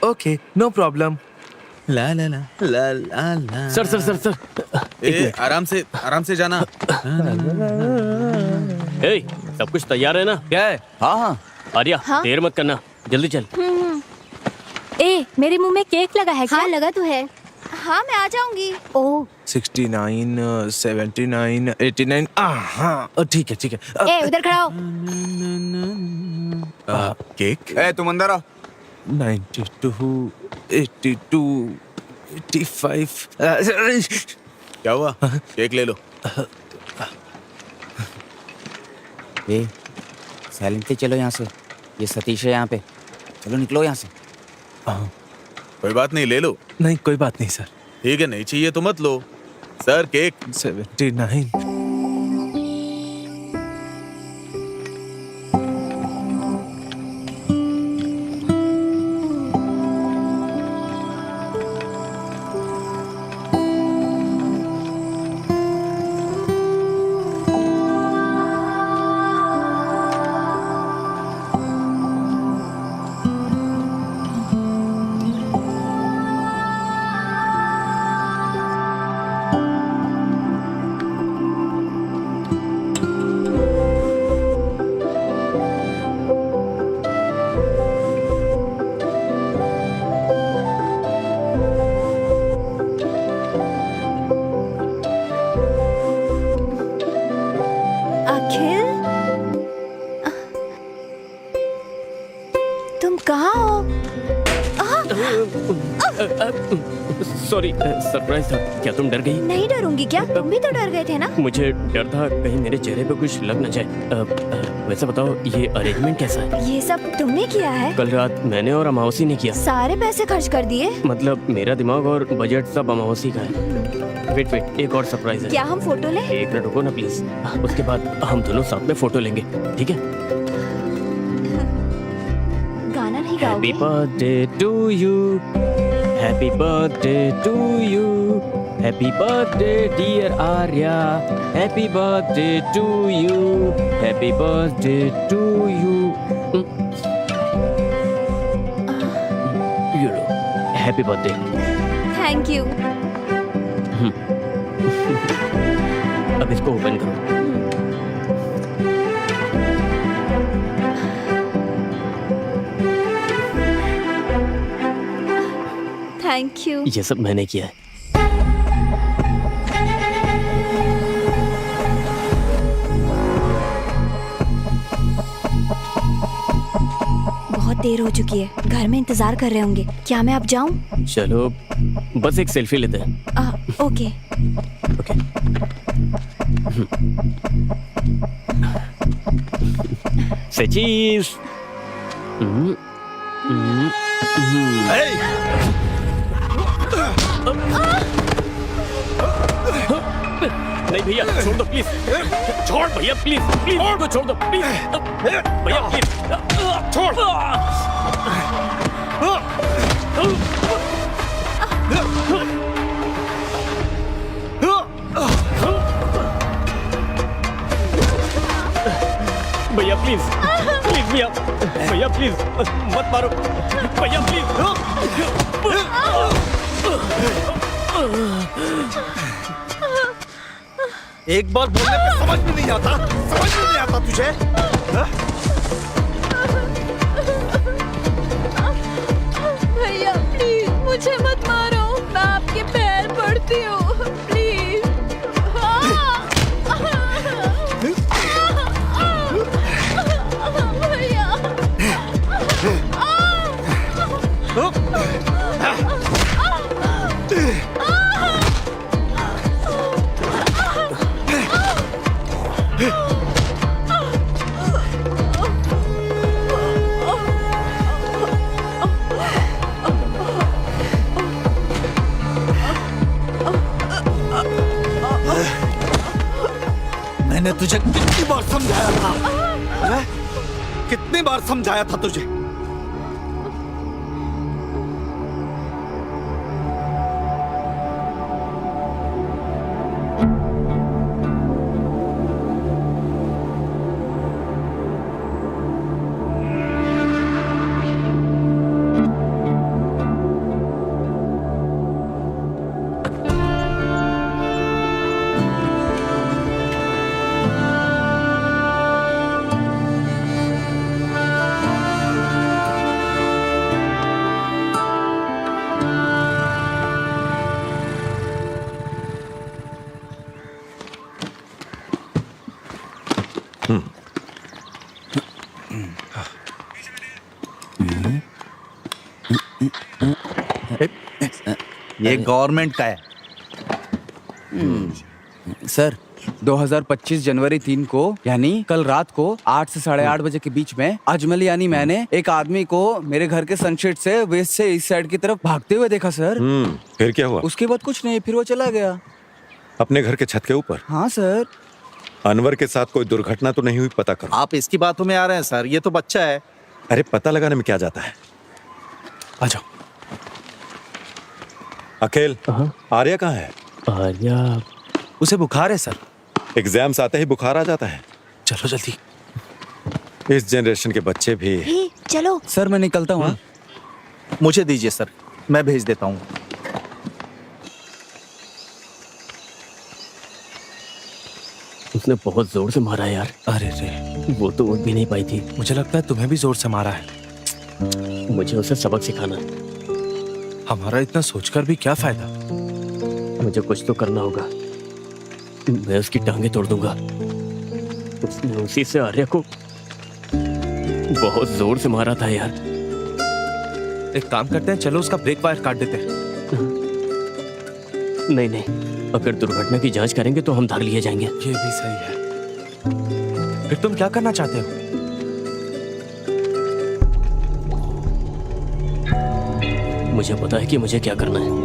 Okay, no problem. ला ला ला ला ला ला। सर सर सर सर, ए, आराम से जाना। ए, सब कुछ तैयार है ना? क्या है? हाँ हाँ आर्या, हाँ? देर मत करना, जल्दी चल। ए, मेरे मुंह में केक लगा है क्या? हाँ लगा तो है। हाँ मैं आ जाऊंगी। ओह 69, 79, 89। हाँ ठीक है, ठीक है। ए उधर खड़ा हो। केक ए तुम अंदर आओ। 92, 82, 85। क्या हुआ? केक ले लो। ए साइलेंटली चलो यहाँ से। ये सतीश है यहाँ पे। चलो निकलो यहाँ से। कोई बात नहीं, ले लो। नहीं, कोई बात नहीं सर। ठीक है, नहीं चाहिए तो मत लो। Sir cake. 79। अखिल, तुम कहाँ हो? सॉरी, सरप्राइज था। क्या तुम डर गई? नहीं डरूंगी क्या? तुम भी तो डर गए थे ना? मुझे डर था कहीं मेरे चेहरे पे कुछ लग न जाए। वैसे बताओ, ये अरेंजमेंट कैसा है? ये सब तुमने किया है? कल रात मैंने और अमावसी ने किया। सारे पैसे खर्च कर दिए? मतलब मेरा दिमाग और बजट सब अमावसी का है। वेट, एक और सरप्राइज है। क्या हम फोटो लें? एक मिनट रुको ना प्लीज। उसके बाद हम दोनों साथ में फोटो लेंगे, ठीक है? गाना नहीं हैप्पी गाओगे? Birthday to you, happy birthday to you, happy birthday dear Arya, happy birthday to you, happy birthday to you. यू लो, हैप्पी बर्थडे। Thank you. अब इसको ओपन करो। Thank you. ये सब मैंने किया है। बहुत देर हो चुकी है, घर में इंतजार कर रहे होंगे। क्या मैं अब जाऊं? चलो बस एक सेल्फी लेते हैं। ओके। ओके। से चीज। नहीं भैया छोड़ दो प्लीज, छोड़ भैया प्लीज, प्लीज को छोड़ दो प्लीज, भैया प्लीज छोड़। भैया प्लीज, प्लीज भैया, भैया प्लीज मत मारो भैया प्लीज। एक बार बोलने पे समझ में नहीं आता, समझ में नहीं आता तुझे? भैया प्लीज मुझे मत मारो, मैं आपके पैर पड़ती हूँ प्लीज। भैया मैंने तुझे कितनी बार समझाया था, हैं? कितनी बार समझाया था तुझे? ये गवर्नमेंट का है। सर 2025 जनवरी 3 को यानी कल रात को 8 से 8:30 बजे के बीच में अजमल यानी मैंने एक आदमी को मेरे घर के सनशेड से वेस्ट से इस साइड की तरफ भागते हुए देखा सर। फिर क्या हुआ? उसके बाद कुछ नहीं, फिर वो चला गया। अपने घर के छत के ऊपर? हाँ सर। अनवर के साथ कोई दुर्घटना तो नहीं हुई? पता करो। आप इसकी बातों में आ रहे हैं सर, ये तो बच्चा है। अरे पता लगाने में क्या जाता है, आ जाओ। अकेल आर्या कहाँ है? आर्या उसे बुखार है सर। एग्जाम्स आते ही बुखार आ जाता है। चलो जल्दी। इस जनरेशन के बच्चे भी। चलो सर मैं निकलता हूँ। मुझे दीजिए सर, मैं भेज देता हूँ। उसने बहुत जोर से मारा यार। अरे रे, वो तो उठ भी नहीं पाई थी। मुझे लगता है तुम्हें भी जोर से मारा है। मुझे उसे सबक सिखाना। हमारा इतना सोचकर भी क्या फायदा? मुझे कुछ तो करना होगा। मैं उसकी टांगे तोड़ दूंगा। उसने उसी से आर्या को बहुत जोर से मारा था यार। एक काम करते हैं, चलो उसका ब्रेक वायर काट देते हैं। नहीं नहीं, अगर दुर्घटना की जांच करेंगे तो हम धर लिए जाएंगे। ये भी सही है। फिर तुम क्या करना चाहते हो? मुझे पता है कि मुझे क्या करना है।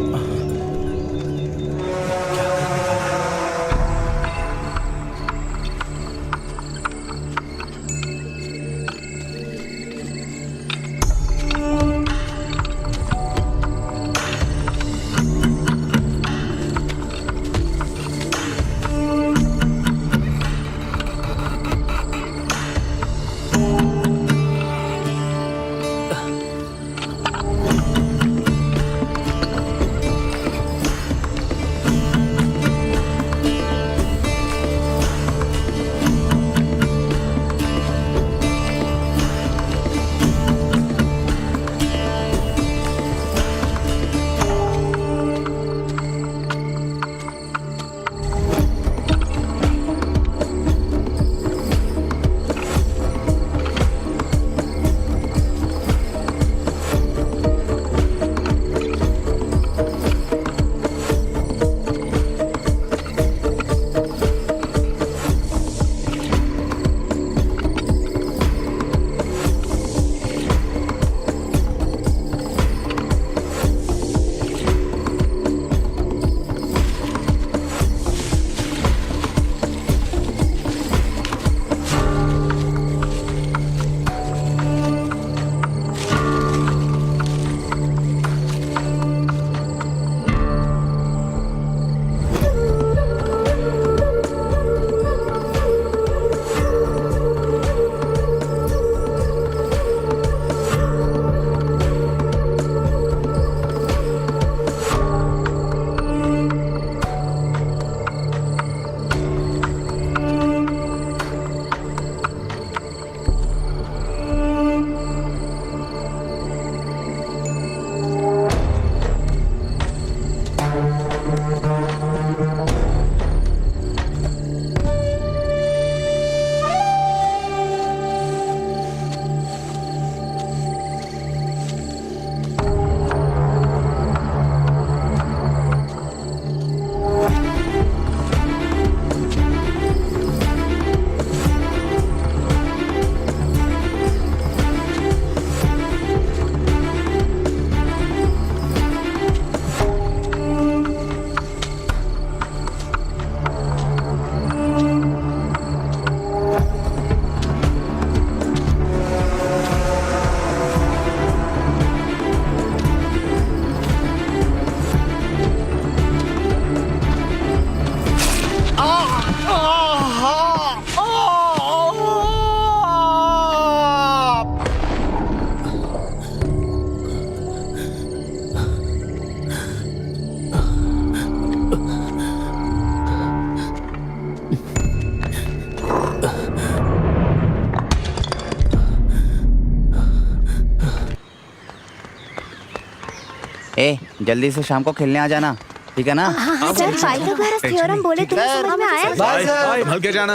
ए जल्दी से शाम को खेलने आ जाना, ठीक है ना? सर पाइथागोरस थ्योरम बोले तुम्हें समझ में आया? बाय संभल के जाना।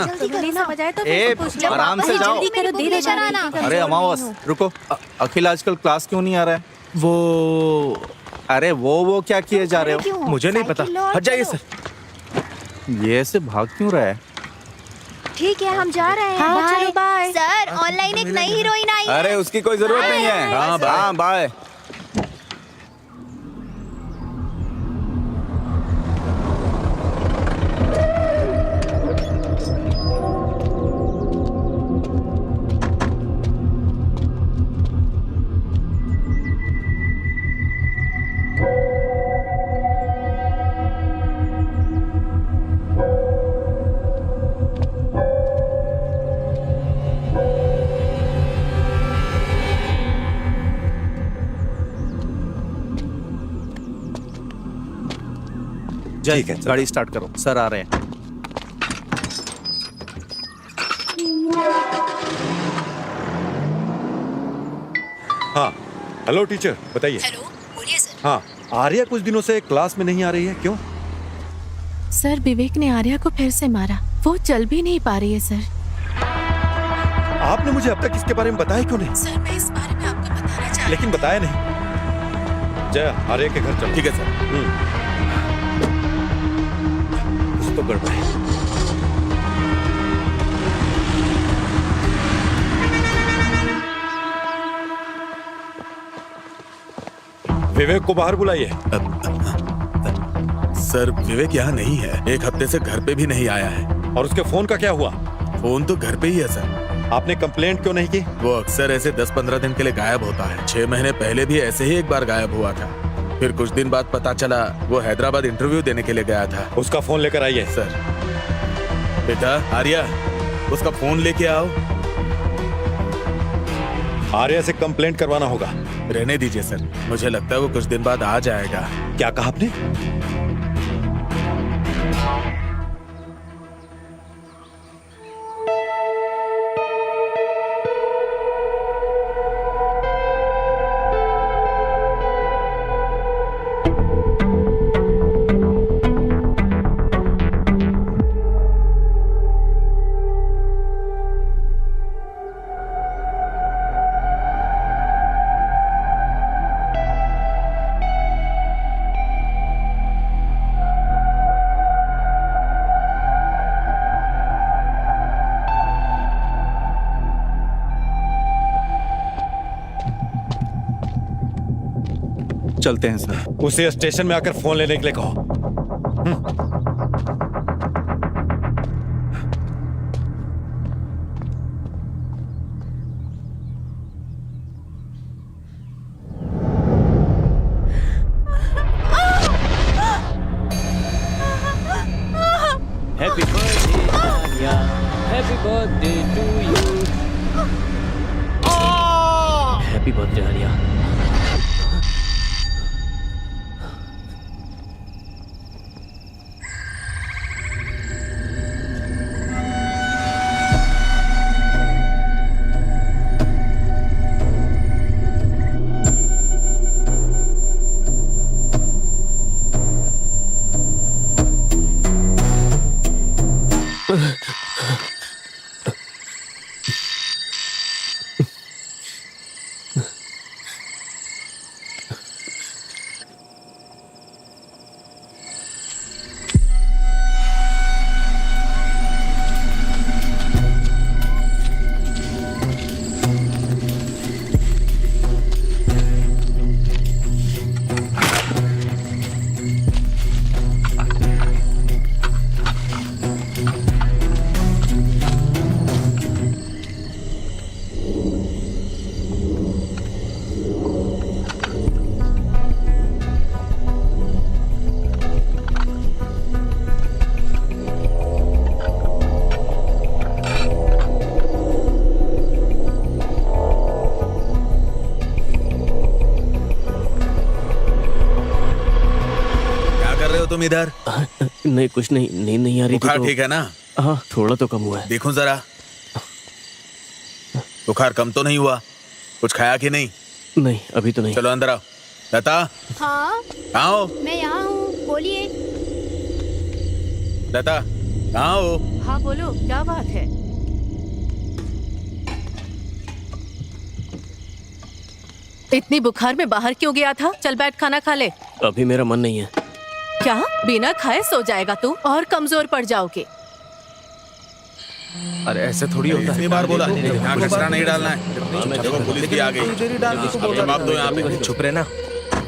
ए आराम से जाओ। जल्दी करो, धीरे चलाना। अरे अमावस रुको, अखिल आजकल क्लास क्यों नहीं आ रहा है? वो क्या किए जा रहे हो? मुझे नहीं पता, हट जाइए सर। ये ऐसे भाग क्यों रहा है? ठीक है, हम जा रहे हैं। हाँ, चलो, बाय। सर ऑनलाइन एक नई हीरोइन आई है। अरे उसकी कोई जरूरत नहीं है। हाँ बाय। ठीक है, गाड़ी स्टार्ट करो, सर आ रहे हैं। हाँ हेलो टीचर, बताइए। हेलो, बोलिए सर। हाँ, आर्या कुछ दिनों से क्लास में नहीं आ रही है, क्यों? सर विवेक ने आर्या को फिर से मारा, वो चल भी नहीं पा रही है सर। आपने मुझे अब तक इसके बारे में बताया क्यों नहीं? सर मैं इस बारे में आपको बताना चाहती लेकिन बताया नहीं। जय, आर्या के घर चलो। ठीक है सर। कुछ तो गड़बड़ है। विवेक को बाहर बुलाइए। सर विवेक यहाँ नहीं है, एक हफ्ते से घर पे भी नहीं आया है। और उसके फोन का क्या हुआ? फोन तो घर पे ही है सर। आपने कंप्लेंट क्यों नहीं की? वो अक्सर ऐसे 10-15 दिन के लिए गायब होता है। 6 महीने पहले भी ऐसे ही एक बार गायब हुआ था। फिर कुछ दिन बाद पता चला वो हैदराबाद इंटरव्यू देने के लिए गया था। उसका फोन लेकर आइए। सर बेटा आर्या, उसका फोन लेके आओ। आर्या से कंप्लेंट करवाना होगा। रहने दीजिए सर, मुझे लगता है वो कुछ दिन बाद आ जाएगा। क्या कहा आपने? चलते हैं सर। उसे स्टेशन में आकर फोन लेने के लिए कहो। Happy birthday Arya, happy birthday to you, happy birthday Arya. तुम इधर? नहीं कुछ नहीं, नींद नहीं आ रही थी। बुखार तो ठीक है ना? हाँ थोड़ा तो कम हुआ है। देखूं जरा, बुखार कम तो नहीं हुआ? कुछ खाया कि नहीं? नहीं अभी तो नहीं। चलो अंदर आओ। लता हाँ कहाँ हो? मैं यहाँ हूँ, बोलिए। लता कहाँ हो? हाँ बोलो, क्या बात है? इतनी बुखार में बाहर क्यों गया था? चल बैठ, खाना खा ले। अभी मेरा मन नहीं है। क्या बिना खाए सो जाएगा तू? और कमजोर पड़ जाओगे। अरे ऐसे थोड़ी होता है। इतनी बार बोला यहाँ कचरा नहीं डालना है। देखो पुलिस भी आ गई। जवाब दो यहाँ पे। चुप रहे ना।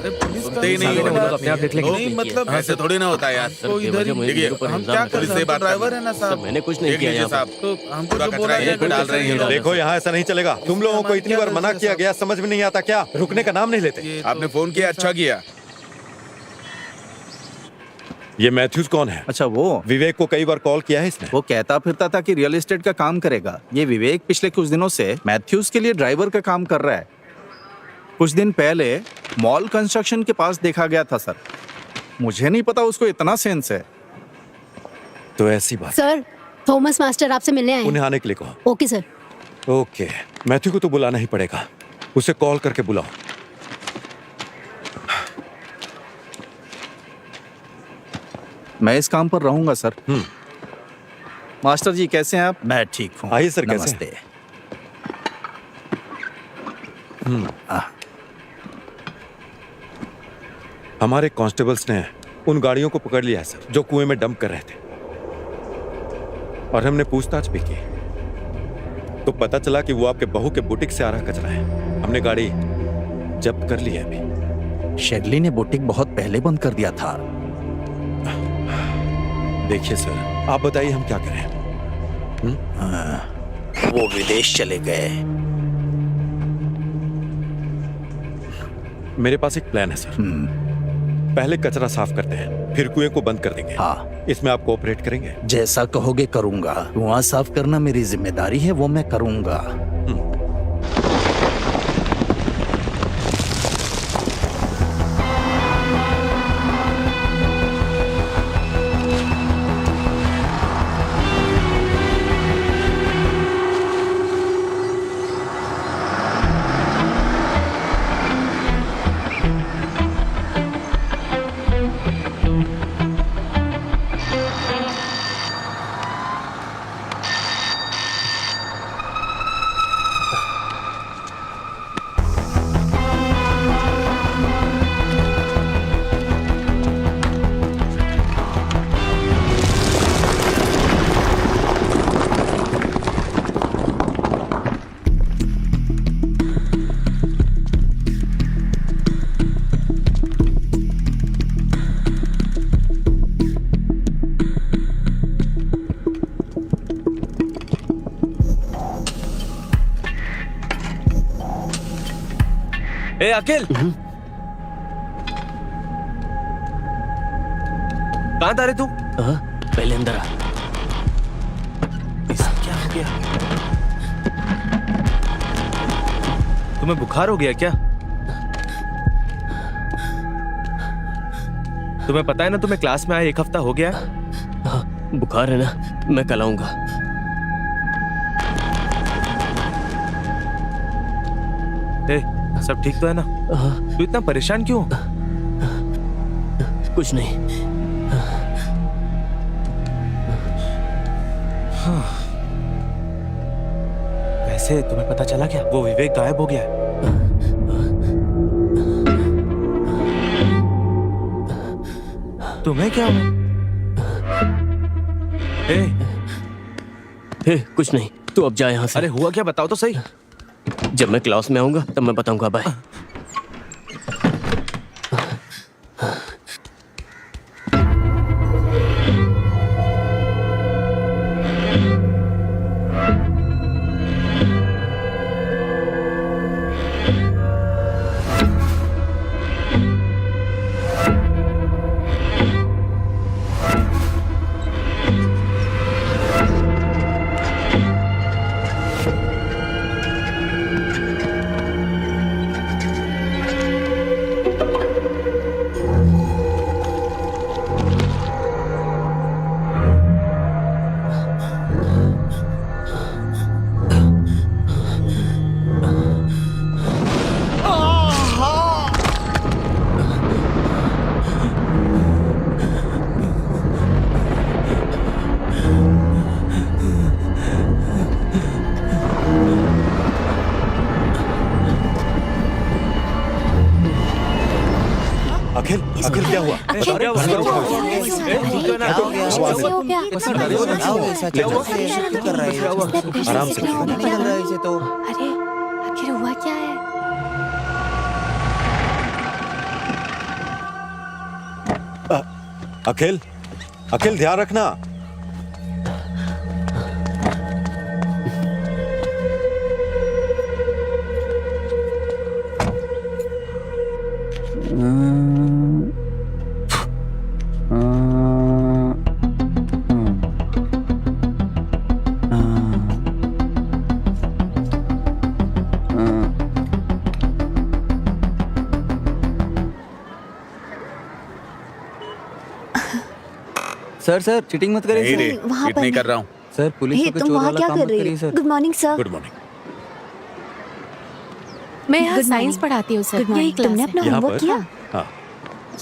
सुनते ही नहीं हो। अपने आप देख लेंगे। नहीं मतलब ऐसे थोड़ी ना होता है यार। देखिए हम क्या पुलिस से बात ड्राइवर है ना साहब। मैंने कुछ नहीं किया यहाँ साहब, तो हम पूरा कचरा यहीं पे डाल रहे हैं। देखो यहाँ ऐसा नहीं चलेगा। तुम लोगों को इतनी बार मना किया गया, समझ में नहीं आता क्या? रुकने का नाम नहीं लेते। आपने फोन किया, अच्छा किया। ये मैथ्यूज कौन है? अच्छा वो विवेक को कई बार कॉल किया है इसने। वो कहता फिरता था कि रियल एस्टेट का काम करेगा। ये विवेक पिछले कुछ दिनों से मैथ्यूज के लिए ड्राइवर का काम कर रहा है। कुछ दिन पहले मॉल कंस्ट्रक्शन के पास देखा गया था सर। मुझे नहीं पता उसको इतना सेंस है। तो ऐसी बात। सर, थॉमस मास्टर आपसे मिलने आए उन्हें हैं। आने के लिए कहो। Okay sir. ओके, मैथ्यू को तो बुलाना ही पड़ेगा। उसे कॉल करके बुलाओ। मैं इस काम पर रहूंगा सर। मास्टर जी कैसे हैं आप? मैं ठीक हूँ। आइए सर, कैसे नमस्ते। हमारे कांस्टेबल्स ने उन गाड़ियों को पकड़ लिया है सर, जो कुएं में डंप कर रहे थे। और हमने पूछताछ भी की तो पता चला कि वो आपके बहू के बुटीक से आ रहा कचरा है। हमने गाड़ी जब्त कर ली है अभी। शेडली ने बुटीक बहुत पहले बंद कर दिया था। देखिए सर, आप बताइए हम क्या करें? वो विदेश चले गए। मेरे पास एक प्लान है सर। पहले कचरा साफ करते हैं, फिर कुएं को बंद कर देंगे। हाँ, इसमें आप कोऑपरेट करेंगे? जैसा कहोगे करूंगा। कुआं साफ करना मेरी जिम्मेदारी है, वो मैं करूंगा। ए अखिल, कहाँ था रे तू? पहले अंदर आ। क्या हो गया? तुम्हें बुखार हो गया क्या? तुम्हें पता है ना, तुम्हें क्लास में आए 1 हफ्ता हो गया। हाँ, बुखार है ना, मैं कल आऊंगा। ए, सब ठीक तो है ना? तू इतना परेशान क्यों? कुछ नहीं। वैसे तुम्हें पता चला क्या, वो विवेक गायब हो गया है। तुम्हें क्या हुआ? कुछ नहीं, तू अब जा यहाँ से। अरे हुआ क्या, बताओ तो सही। जब मैं क्लास में आऊंगा तब मैं बताऊंगा। बाय। अखिल क्या हुआ? अखिल क्या हुआ? क्या हुआ? आवाज- हो गया? आराम से। अरे आखिर हुआ क्या है? अखिल, अखिल ध्यान रखना। सर सर चीटिंग मत करिए नहीं रे, सर। वहाँ चीट पर नहीं नहीं। कर रहा हूँ। सर पुलिस हे, को तुम चोर वहाँ वाला क्या काम कर मत रही करिए हो? Sir. Good morning sir. Good morning. मैं यहाँ Good साइंस morning. पढ़ाती हूँ सर। Good morning. तुमने अपना यहाँ होमवर्क पर? किया? हाँ।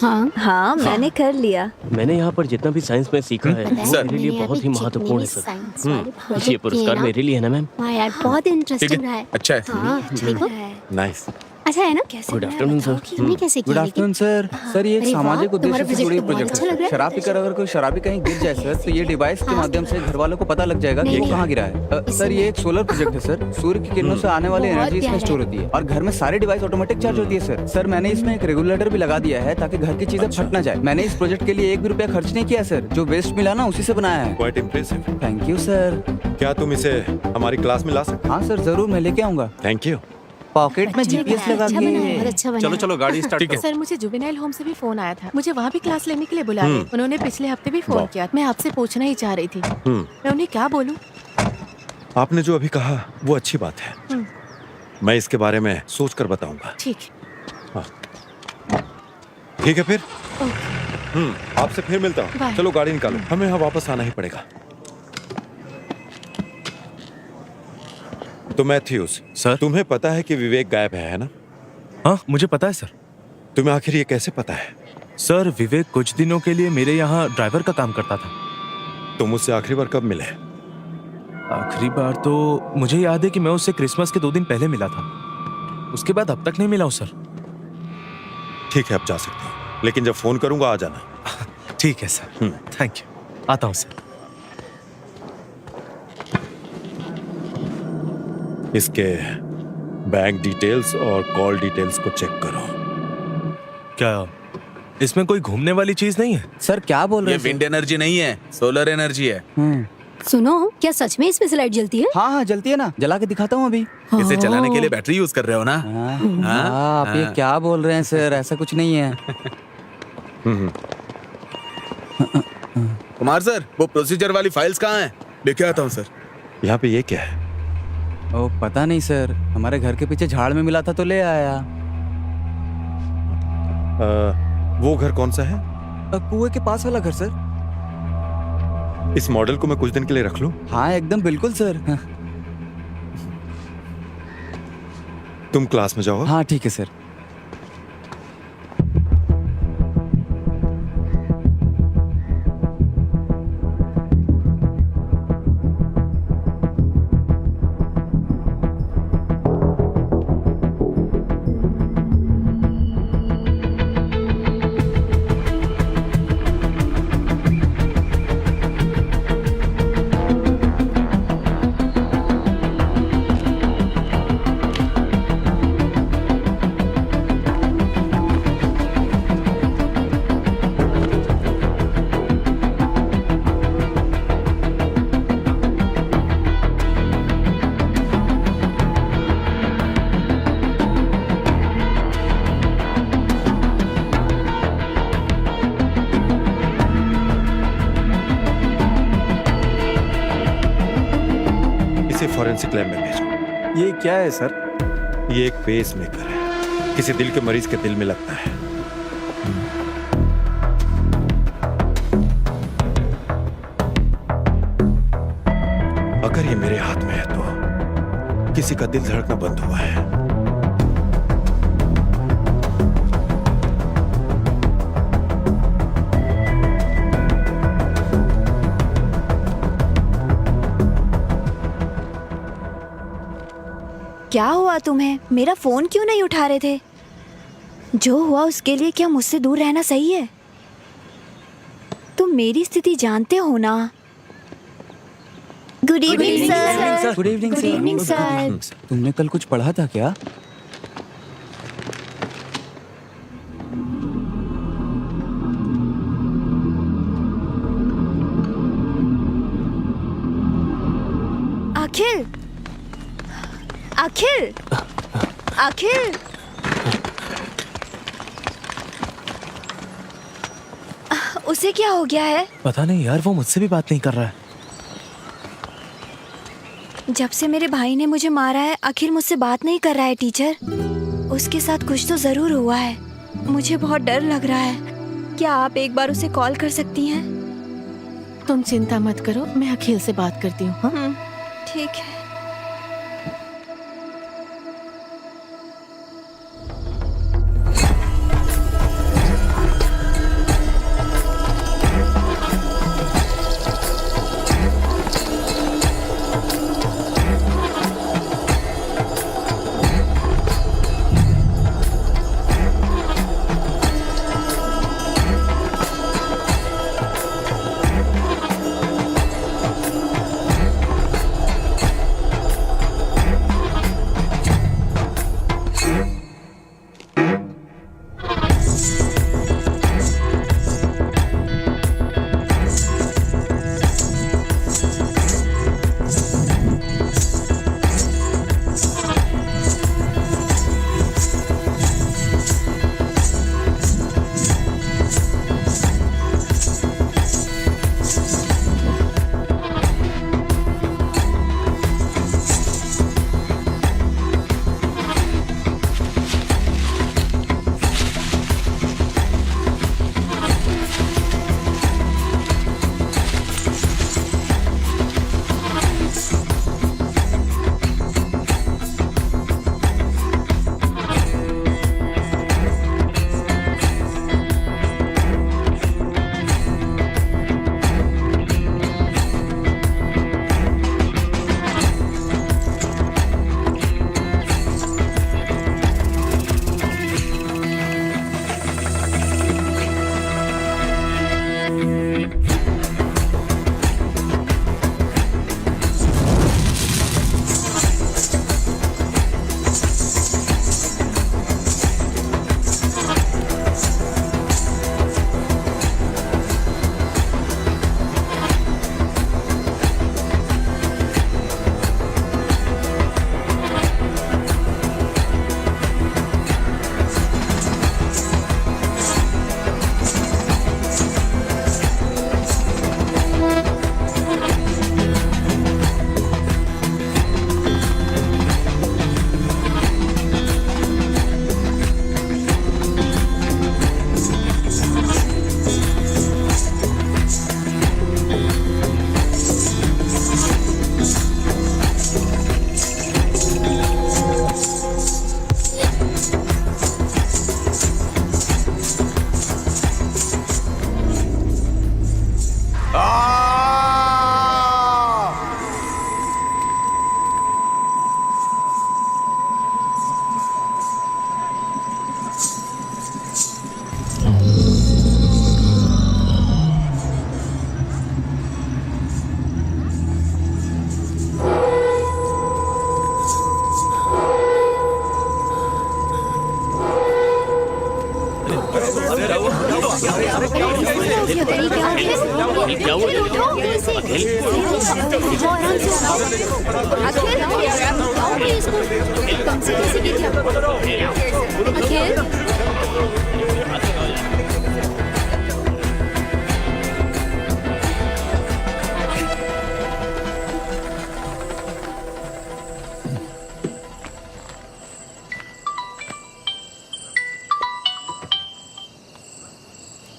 हाँ हाँ मैंने कर लिया। मैंने यहाँ पर जितना भी साइंस में सीखा है वो सर। मेरे लिए बहुत ही महत्वपूर्ण है सर। ये पुरस्कार मेरे लिए है ना मैम? हाँ यार बहुत ठीक इंटरेस्टिंग रहा है, है। अच्छा है। हाँ देखो नाइस। अच्छा है ना? Good afternoon sir. तुमने कैसे गुड किया? Afternoon sir. सर ये एक अरे वाह, सामाजिक उद्देश्य तुम्हारा से जुड़ी प्रोजेक्ट प्रोजेक्ट अच्छा लग रहा है। है। शराब पीकर अगर कोई शराबी कहीं गिर जाए सर तो ये डिवाइस के माध्यम से घर वालों को पता लग जाएगा कि नहीं, वो नहीं। कहाँ गिरा है। सर ये एक सोलर प्रोजेक्ट है सर। सूर्य की किरणों से आने वाली बहुत एनर्जी इसमें प्यारा स्टोर है। होती है और घर में सारी डिवाइस ऑटोमेटिक चार्ज होती है सर। सर मैंने इसमें एक रेगुलेटर भी लगा दिया है ताकि घर की चीजें फट ना जाए। मैंने इस प्रोजेक्ट के लिए 1 भी रुपया खर्च नहीं किया सर। जो वेस्ट मिला ना उसी से बनाया है। Quite impressive. Thank you sir. क्या तुम इसे हमारी क्लास में ला सकते? हाँ सर जरूर मैं लेके आऊंगा। Thank you. पॉकेट में जीपीएस लगा अच्छा बना है, बहुत के। अच्छा बना चलो है। चलो गाड़ी स्टार्ट करो। सर मुझे जुवेनाइल होम से भी फोन आया था। मुझे वहाँ भी क्लास लेने के लिए बुला रहे। उन्होंने पिछले हफ्ते भी फोन वाह। किया। मैं आपसे पूछना ही चाह रही थी। मैं उन्हें क्या बोलूँ? आपने जो अभी कहा वो अच्छी बात है। मैं इसके बारे में सोच कर बताऊंगा। ठीक है। ठीक है फिर। आपसे फिर मिलता हूँ। बाय। चलो गाड़ी निकालो, हमें यहाँ वापस आना ही पड़ेगा। तो मैथ्यूस सर। तुम्हें पता है कि विवेक गायब है ना? हाँ मुझे पता है सर। तुम्हें आखिर ये कैसे पता है? सर विवेक कुछ दिनों के लिए मेरे यहाँ ड्राइवर का काम करता था। तुम मुझसे आखिरी बार कब मिले? आखिरी बार तो मुझे याद है कि मैं उससे क्रिसमस के 2 दिन पहले मिला था। उसके बाद अब तक नहीं मिला हूँ सर। ठीक है अब जा सकते हो, लेकिन जब फोन करूंगा आ जाना। ठीक है सर। Thank you. आता हूँ सर। इसके बैंक डिटेल्स और कॉल डिटेल्स को चेक करो। क्या इसमें कोई घूमने वाली चीज नहीं है? सर क्या बोल रहे ये हैं विंड एनर्जी नहीं है, सोलर एनर्जी है। सुनो क्या सच में इसमें से लाइट जलती है? हाँ हाँ जलती है ना, जला के दिखाता हूँ अभी। इसे चलाने के लिए बैटरी यूज कर रहे हो ना? हाँ, आप ये क्या बोल रहे हैं सर, ऐसा कुछ नहीं है। कुमार सर वो प्रोसीजर वाली फाइल्स कहाँ हैं? लेके आता हूँ सर। यहाँ पे ये क्या है? ओ पता नहीं सर, हमारे घर के पीछे झाड़ में मिला था तो ले आया। वो घर कौन सा है? कुएं के पास वाला घर सर। इस मॉडल को मैं कुछ दिन के लिए रख लूं? हाँ एकदम बिल्कुल सर। तुम क्लास में जाओ। हाँ ठीक है सर। इसे फॉरेंसिक लैब में भेजो। ये क्या है सर? ये एक पेस मेकर है, किसी दिल के मरीज के दिल में लगता है। अगर ये मेरे हाथ में है तो किसी का दिल धड़कना बंद हुआ है। क्या हुआ तुम्हें? मेरा फोन क्यों नहीं उठा रहे थे? जो हुआ उसके लिए क्या मुझसे दूर रहना सही है? तुम मेरी स्थिति जानते हो ना। Good evening sir. Good evening good evening sir. तुमने कल कुछ पढ़ा था क्या? अखिल, अखिल, अखिल, उसे क्या हो गया है? पता नहीं यार, वो मुझसे भी बात नहीं कर रहा है। जब से मेरे भाई ने मुझे मारा है अखिल मुझसे बात नहीं कर रहा है टीचर। उसके साथ कुछ तो जरूर हुआ है। मुझे बहुत डर लग रहा है। क्या आप एक बार उसे कॉल कर सकती हैं? तुम चिंता मत करो, मैं अखिल से बात करती हूँ। हाँ? ठीक है।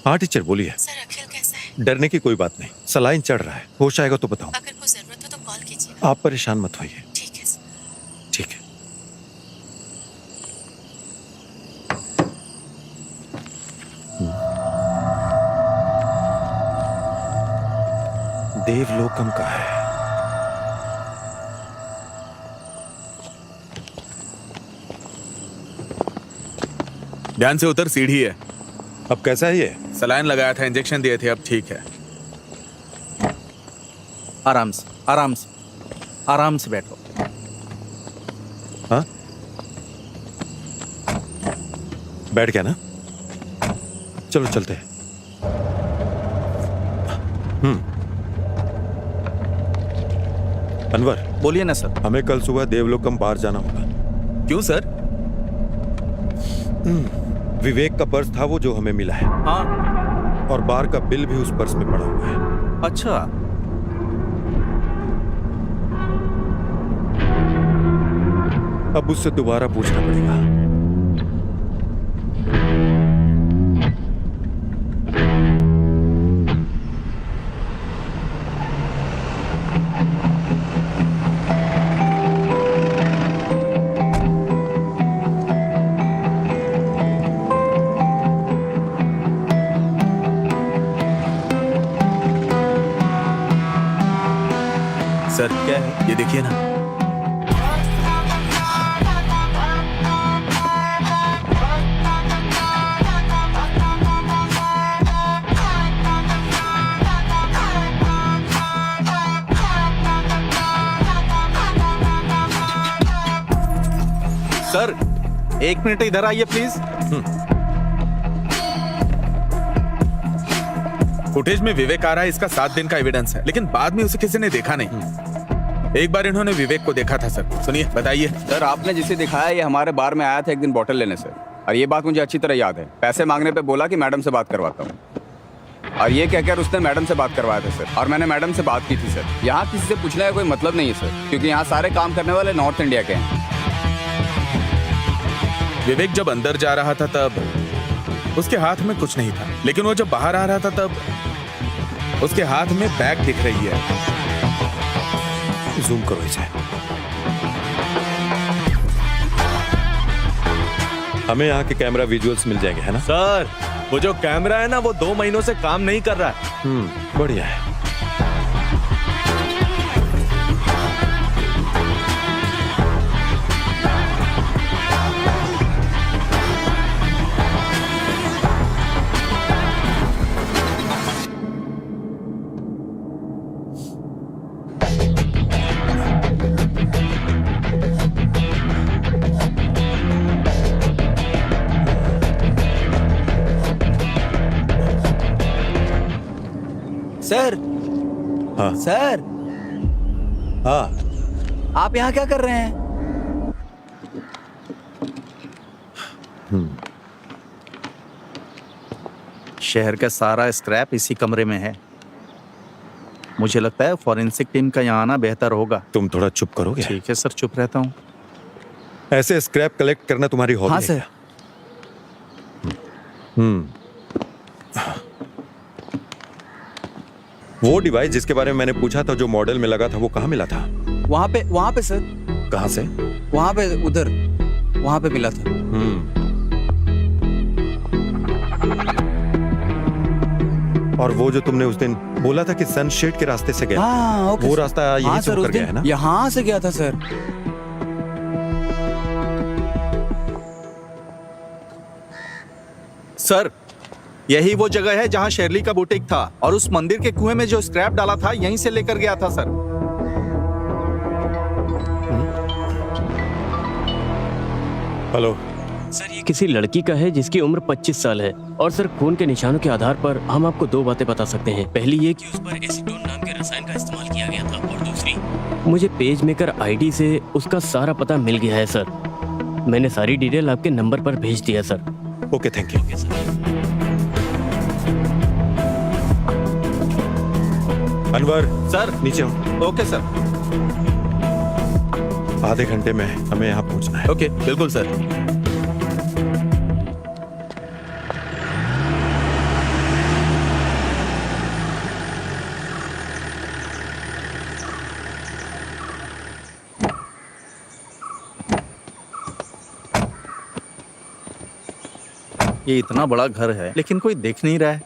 हाँ टीचर बोलिए। सर अखिल कैसा है? डरने की कोई बात नहीं, सलाइन चढ़ रहा है, होश आएगा तो बताऊं। अगर कोई जरूरत हो तो कॉल कीजिए। आप परेशान मत होइए। ठीक है सर। ठीक है। देवलोकम का है। ध्यान से उतर, सीढ़ी है। अब कैसा है ये? सलाइन लगाया था, इंजेक्शन दिए थे, अब ठीक है। आराम से, आराम से, आराम से बैठो। हाँ, बैठ गया ना? चलो चलते हैं। अनवर, बोलिए ना सर। हमें कल सुबह देवलोकम बार जाना होगा। क्यों सर? विवेक का पर्स था वो जो हमें मिला है, हाँ। और बार का बिल भी उस पर्स में पड़ा हुआ है। अच्छा, अब उससे दोबारा पूछना पड़ेगा। सर क्या है ये, देखिए ना। सर एक मिनट इधर आइए प्लीज। फुटेज में विवेक आ रहा है, इसका 7 दिन का एविडेंस है, लेकिन बाद में उसे किसी ने देखा नहीं। एक बार इन्होंने विवेक को देखा था सर। सुनिए, बताइए। सर आपने जिसे दिखाया ये हमारे बार में आया था एक दिन बॉटल लेने से, और ये बात मुझे अच्छी तरह याद है। पैसे मांगने पे बोला कि मैडम से बात करवाता हूँ, और ये कहकर उसने मैडम से बात करवाया था सर, और मैंने मैडम से बात की थी सर। यहाँ किसी से पूछने का कोई मतलब नहीं है सर, क्योंकि यहाँ सारे काम करने वाले नॉर्थ इंडिया के हैं। विवेक जब अंदर जा रहा था तब उसके हाथ में कुछ नहीं था, लेकिन वो जब बाहर आ रहा था तब उसके हाथ में बैग दिख रही है। जूम करो इसे। हमें यहाँ के कैमरा विजुअल्स मिल जाएंगे, है ना? सर वो जो कैमरा है ना, वो 2 महीनों से काम नहीं कर रहा है। बढ़िया है। सर। हाँ सर, हाँ, आप यहाँ क्या कर रहे हैं? शहर का सारा स्क्रैप इसी कमरे में है। मुझे लगता है फॉरेंसिक टीम का यहाँ आना बेहतर होगा। तुम थोड़ा चुप करोगे? ठीक है सर, चुप रहता हूँ। ऐसे स्क्रैप कलेक्ट करना तुम्हारी हॉबी हाँ है सर। क्या? वो डिवाइस जिसके बारे में मैंने पूछा था, जो मॉडल में लगा था, वो कहाँ मिला था? वहाँ पे सर। कहाँ से? वहाँ पे, उधर, वहाँ पे मिला था। और वो जो तुमने उस दिन बोला था कि सनशेड के रास्ते से गया, हाँ, ओके वो सर। रास्ता यहीं हाँ से सर, होकर उस गया है दिन ना? यहाँ से गया था सर। सर यही वो जगह है जहाँ शेरली का बुटीक था, और उस मंदिर के कुएं में जो स्क्रैप डाला था यहीं से लेकर गया था सर। हेलो सर, ये किसी लड़की का है जिसकी उम्र 25 साल है। और सर, खून के निशानों के आधार पर हम आपको 2 बातें बता सकते हैं। पहली ये कि उस पर एसीटोन नाम के रसायन का इस्तेमाल किया गया था, और दूसरी, मुझे पेज मेकर आईडी से उसका सारा पता मिल गया है सर। मैंने सारी डिटेल आपके नंबर पर भेज दिया sir. Okay, thank you. Anwar sir. नीचे हो। Okay sir. आधे घंटे में हमें यहाँ पहुँचना है। ओके, बिल्कुल सर। ये इतना बड़ा घर है लेकिन कोई देख नहीं रहा है।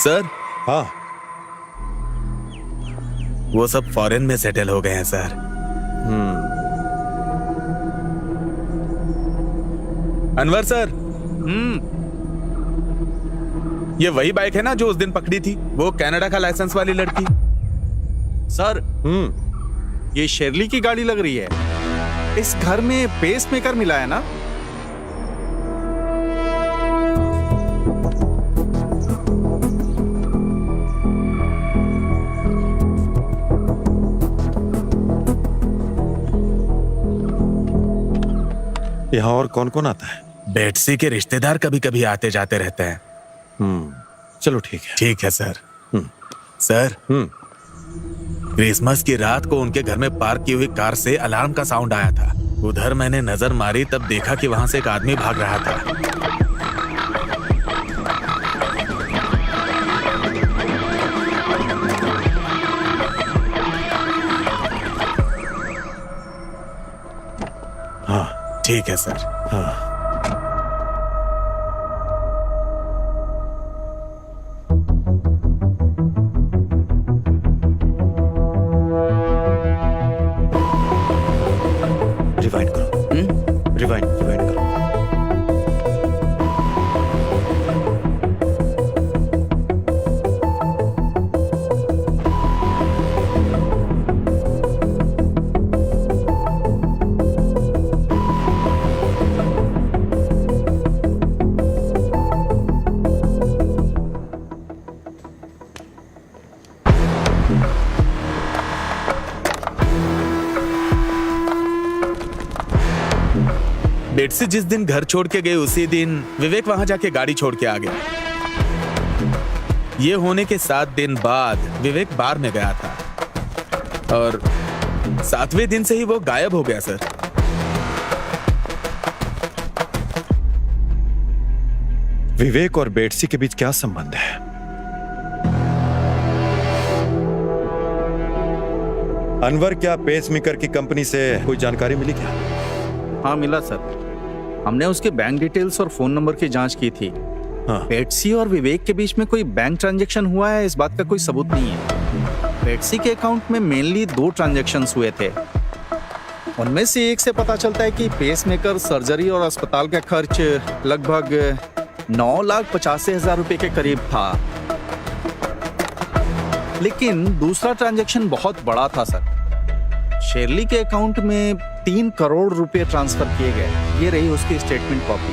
सर हाँ, वो सब फॉरेन में सेटल हो गए हैं सर। अनवर सर, ये वही बाइक है ना जो उस दिन पकड़ी थी, वो कनाडा का लाइसेंस वाली लड़की? सर, ये शेरली की गाड़ी लग रही है। इस घर में पेस मेकर मिला है ना? यहाँ और कौन कौन आता है? बेटसी के रिश्तेदार कभी कभी आते जाते रहते हैं। चलो ठीक है। ठीक है सर। सर, क्रिसमस की रात को उनके घर में पार्क की हुई कार से अलार्म का साउंड आया था। उधर मैंने नजर मारी, तब देखा कि वहां से एक आदमी भाग रहा था। हाँ ठीक है सर। हाँ, रिवाइंड करो। रिवाइंड करो। बेटसी जिस दिन घर छोड़ के गए उसी दिन विवेक वहां जाके गाड़ी छोड़ के आ गया। ये होने के 7 दिन बाद विवेक बार में गया था और 7वें दिन से ही वो गायब हो गया सर। विवेक और बेटसी के बीच क्या संबंध है? अनवर, क्या पेसमेकर की कंपनी से कोई जानकारी मिली क्या? हाँ मिला सर। हमने उसके बैंक डिटेल्स और फोन नंबर की जांच की थी। हाँ। बेटसी और विवेक के बीच में कोई बैंक ट्रांजैक्शन हुआ है, इस बात का कोई सबूत नहीं है। बेटसी के अकाउंट में मेनली 2 ट्रांजैक्शंस हुए थे। उनमें से एक से पता चलता है कि पेसमेकर, सर्जरी और अस्पताल का खर्च लगभग 9,85,000 रुपए के करीब था। लेकिन दूसरा ट्रांजैक्शन बहुत बड़ा था सर। शेरली के अकाउंट में 3 करोड़ रुपए ट्रांसफर किए गए। ये रही उसकी स्टेटमेंट कॉपी।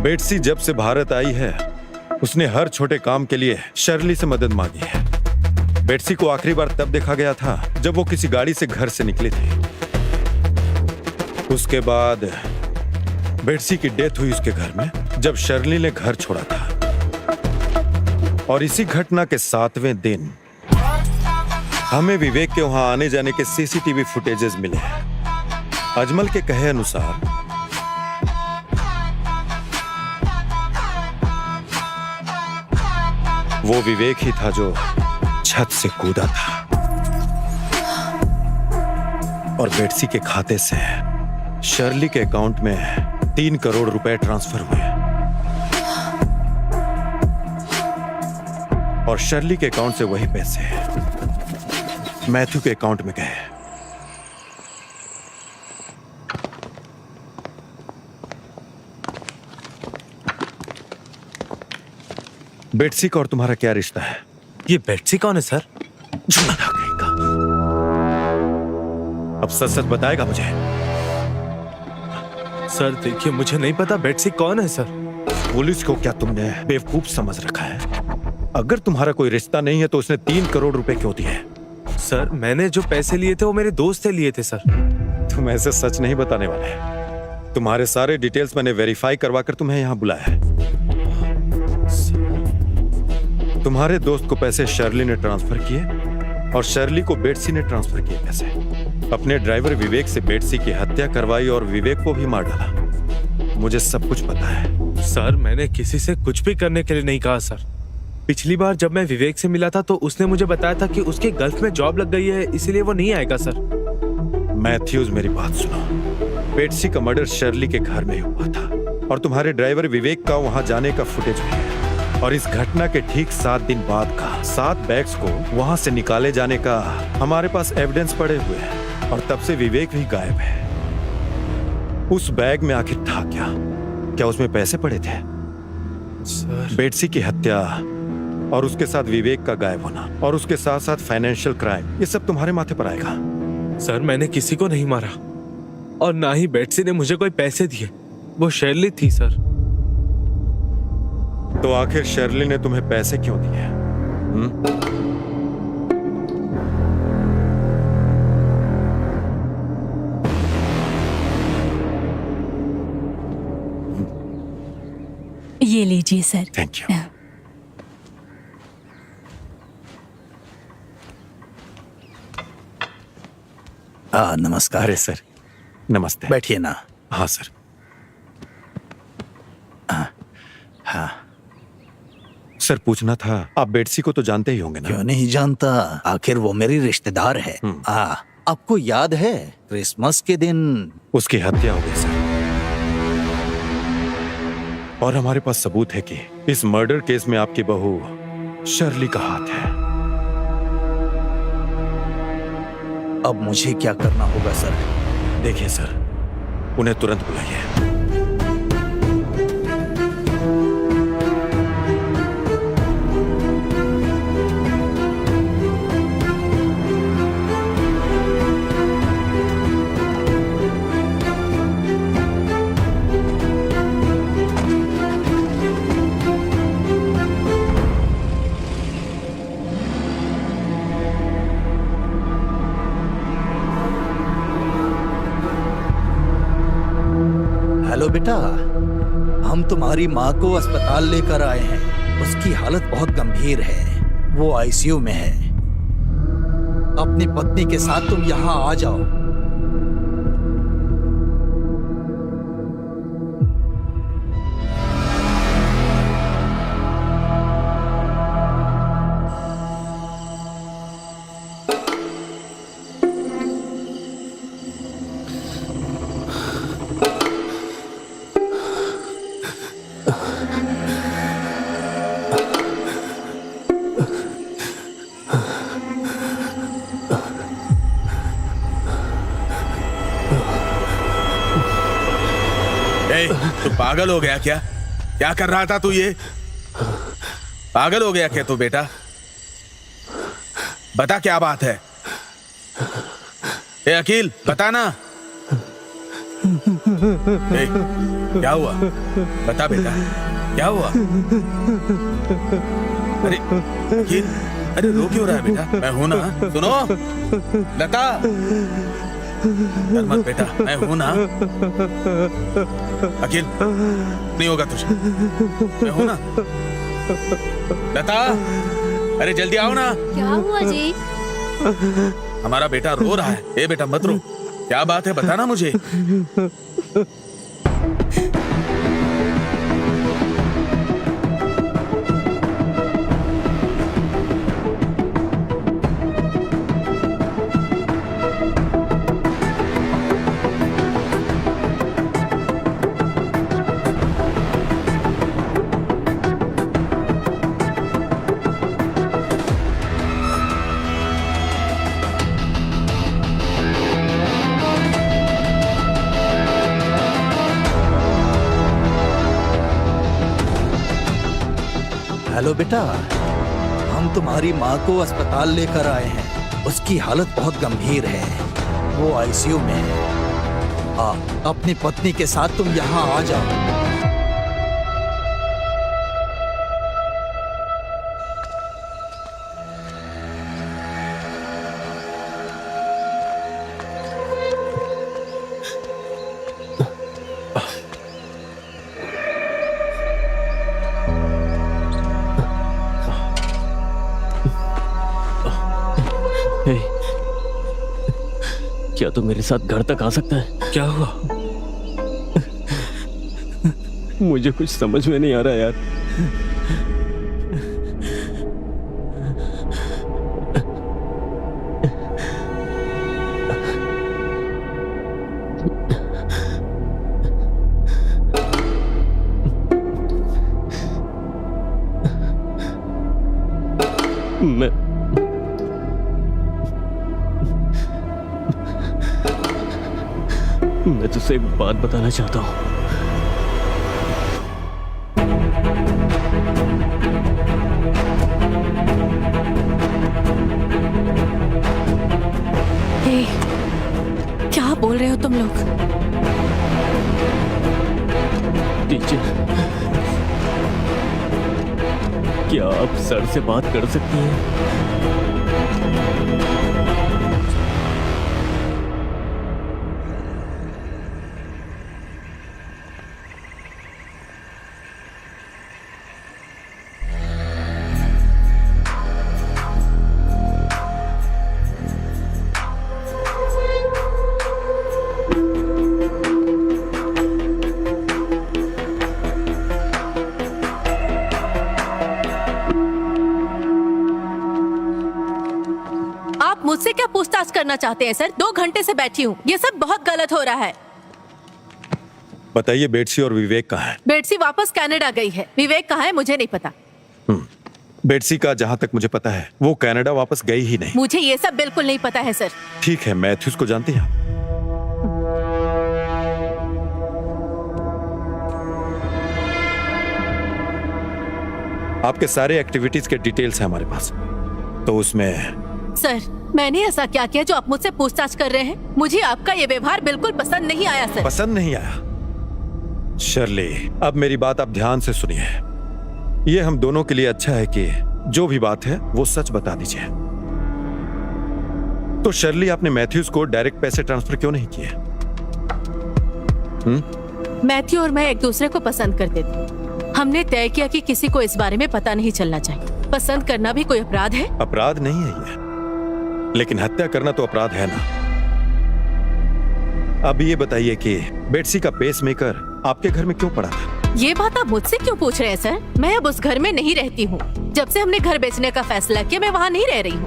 बेटसी जब से भारत आई है उसने हर छोटे काम के लिए शर्ली से मदद मांगी है। बेटसी को आखिरी बार तब देखा गया था जब वो किसी गाड़ी से घर से निकली थी। उसके बाद बेटसी की डेथ हुई उसके घर में जब शर्ली ने घर छोड़ा था। और इसी घटना के 7वें दिन हमें विवेक के वहां आने जाने के सीसीटीवी फुटेजेस मिले हैं। अजमल के कहे अनुसार वो विवेक ही था जो छत से कूदा था और बेटसी के खाते से शर्ली के अकाउंट में 3 करोड़ रुपए ट्रांसफर हुए और शर्ली के अकाउंट से वही पैसे मैथ्यू के अकाउंट में गए। बेटसी का और तुम्हारा क्या रिश्ता है? ये बेटसी कौन है सर? अब सच सच बताएगा मुझे? सर देखिए, मुझे नहीं पता बेटसी कौन है सर। पुलिस को क्या तुमने बेवकूफ समझ रखा है? अगर तुम्हारा कोई रिश्ता नहीं है तो उसने 3 करोड़ रुपए क्यों दिए? सर मैंने जो पैसे लिए थे वो मेरे दोस्त से लिए थे सर। तुम ऐसे सच नहीं बताने वाले। तुम्हारे सारे डिटेल्स मैंने वेरीफाई करवा कर तुम्हें यहाँ बुलाया है। तुम्हारे दोस्त को पैसे शर्ली ने ट्रांसफर किए और शर्ली को बेटसी ने ट्रांसफर किए पैसे। अपने ड्राइवर विवेक से बेटसी की हत्या करवाई और विवेक को भी मार डाला। मुझे सब कुछ पता है। सर मैंने किसी से कुछ भी करने के लिए नहीं कहा सर। पिछली बार जब मैं विवेक से मिला था तो उसने मुझे बताया था कि उसके गल्फ में जॉब लग गई है, इसीलिए वो नहीं आएगा सर। मैथ्यूज, मेरी बात सुनो। बेट्सी का मर्डर शर्ली के घर में हुआ था और तुम्हारे ड्राइवर विवेक का वहां जाने का फुटेज भी है। और इस घटना के ठीक 7 दिन बाद का 7 बैग्स को वहां से निकाले जाने का हमारे पास एविडेंस पड़े हुए हैं। और तब से विवेक भी गायब है। उस बैग में आखिर था क्या? क्या उसमें पैसे पड़े थे? सर, बेट्सी की हत्या और उसके साथ विवेक का गायब होना और उसके साथ साथ फाइनेंशियल क्राइम, ये सब तुम्हारे माथे पर आएगा। सर मैंने किसी को नहीं मारा और ना ही बेट्सी ने मुझे कोई पैसे दिए। वो शर्ली थी सर। तो आखिर शर्ली ने तुम्हें पैसे क्यों दिए? ये लीजिए सर। Thank you. नमस्कार। अरे सर, नमस्ते। बैठिए ना। हाँ सर। हाँ, सर पूछना था, आप बेट्सी को तो जानते ही होंगे ना? क्यों नहीं जानता, आखिर वो मेरी रिश्तेदार है। आपको याद है क्रिसमस के दिन उसकी हत्या हो गई सर। और हमारे पास सबूत है कि इस मर्डर केस में आपकी बहू शर्ली का हाथ है। अब मुझे क्या करना होगा सर? देखिए सर, उन्हें तुरंत बुलाइए। हेलो बेटा, हम तुम्हारी माँ को अस्पताल लेकर आए हैं। उसकी हालत बहुत गंभीर है, वो आईसीयू में है। अपनी पत्नी के साथ तुम यहाँ आ जाओ। तू पागल हो गया क्या? क्या कर रहा था तू? ये पागल हो गया क्या तू बेटा? बता क्या बात है? ए अकील, बता ना। ए, क्या हुआ? बता बेटा, क्या हुआ? अरे अकील, अरे रो क्यों रहा है बेटा? मैं हूं ना, सुनो लता। डर मत बेटा, मैं हूं ना। अखिल, नहीं होगा तुझे, मैं हूं ना। लता, अरे जल्दी आओ ना। क्या हुआ जी? हमारा बेटा रो रहा है। ए बेटा मत रो, क्या बात है बताना मुझे। हेलो बेटा, हम तुम्हारी माँ को अस्पताल लेकर आए हैं। उसकी हालत बहुत गंभीर है, वो आईसीयू में है। अपनी पत्नी के साथ तुम यहाँ आ जाओ। क्या तू मेरे साथ घर तक आ सकता है? क्या हुआ? मुझे कुछ समझ में नहीं आ रहा यार। मैं तुझसे एक बात बताना चाहता हूँ। हे, क्या बोल रहे हो तुम लोग? टीचर, क्या आप सर से बात कर सकती हैं? मुझसे क्या पूछताछ करना चाहते हैं सर? 2 घंटे से बैठी हूँ, ये सब बहुत गलत हो रहा है। बताइए बेटसी और विवेक कहाँ है? बेटसी वापस कनाडा गई है, विवेक कहाँ है मुझे नहीं पता। बेटसी का जहाँ तक मुझे पता है वो कनाडा वापस गई ही नहीं। मुझे ये सब बिल्कुल नहीं पता है सर। ठीक है, मैथ्यूज को जानती हैं? आपके सारे एक्टिविटीज के डिटेल्स हैं हमारे पास, तो उसमें सर मैंने ऐसा क्या किया जो आप मुझसे पूछताछ कर रहे हैं? मुझे आपका ये व्यवहार बिल्कुल पसंद नहीं आया सर। पसंद नहीं आया? शर्ली, अब मेरी बात आप ध्यान से सुनिए। ये हम दोनों के लिए अच्छा है कि जो भी बात है वो सच बता दीजिए। तो शर्ली, आपने मैथ्यूज को डायरेक्ट पैसे ट्रांसफर क्यों नहीं किए? मैथ्यू और मैं एक दूसरे को पसंद करते थे। हमने तय किया कि किसी को इस बारे में पता नहीं चलना चाहिए। पसंद करना भी कोई अपराध है? अपराध नहीं है ये, लेकिन हत्या करना तो अपराध है ना। अब ये बताइए कि बेटसी का पेसमेकर आपके घर में क्यों पड़ा था? ये बात आप मुझसे क्यों पूछ रहे हैं सर? मैं अब उस घर में नहीं रहती हूँ। जब से हमने घर बेचने का फैसला किया मैं वहाँ नहीं रह रही हूँ।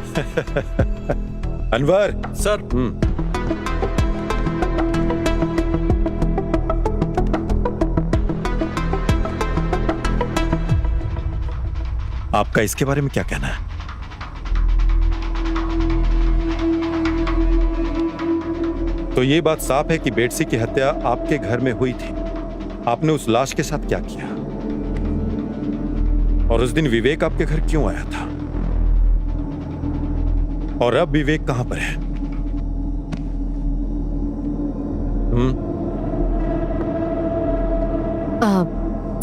अनवर सर। आपका इसके बारे में क्या कहना है? तो ये बात साफ है कि बेटसी की हत्या आपके घर में हुई थी। आपने उस लाश के साथ क्या किया? और उस दिन विवेक आपके घर क्यों आया था? और अब विवेक कहां पर है?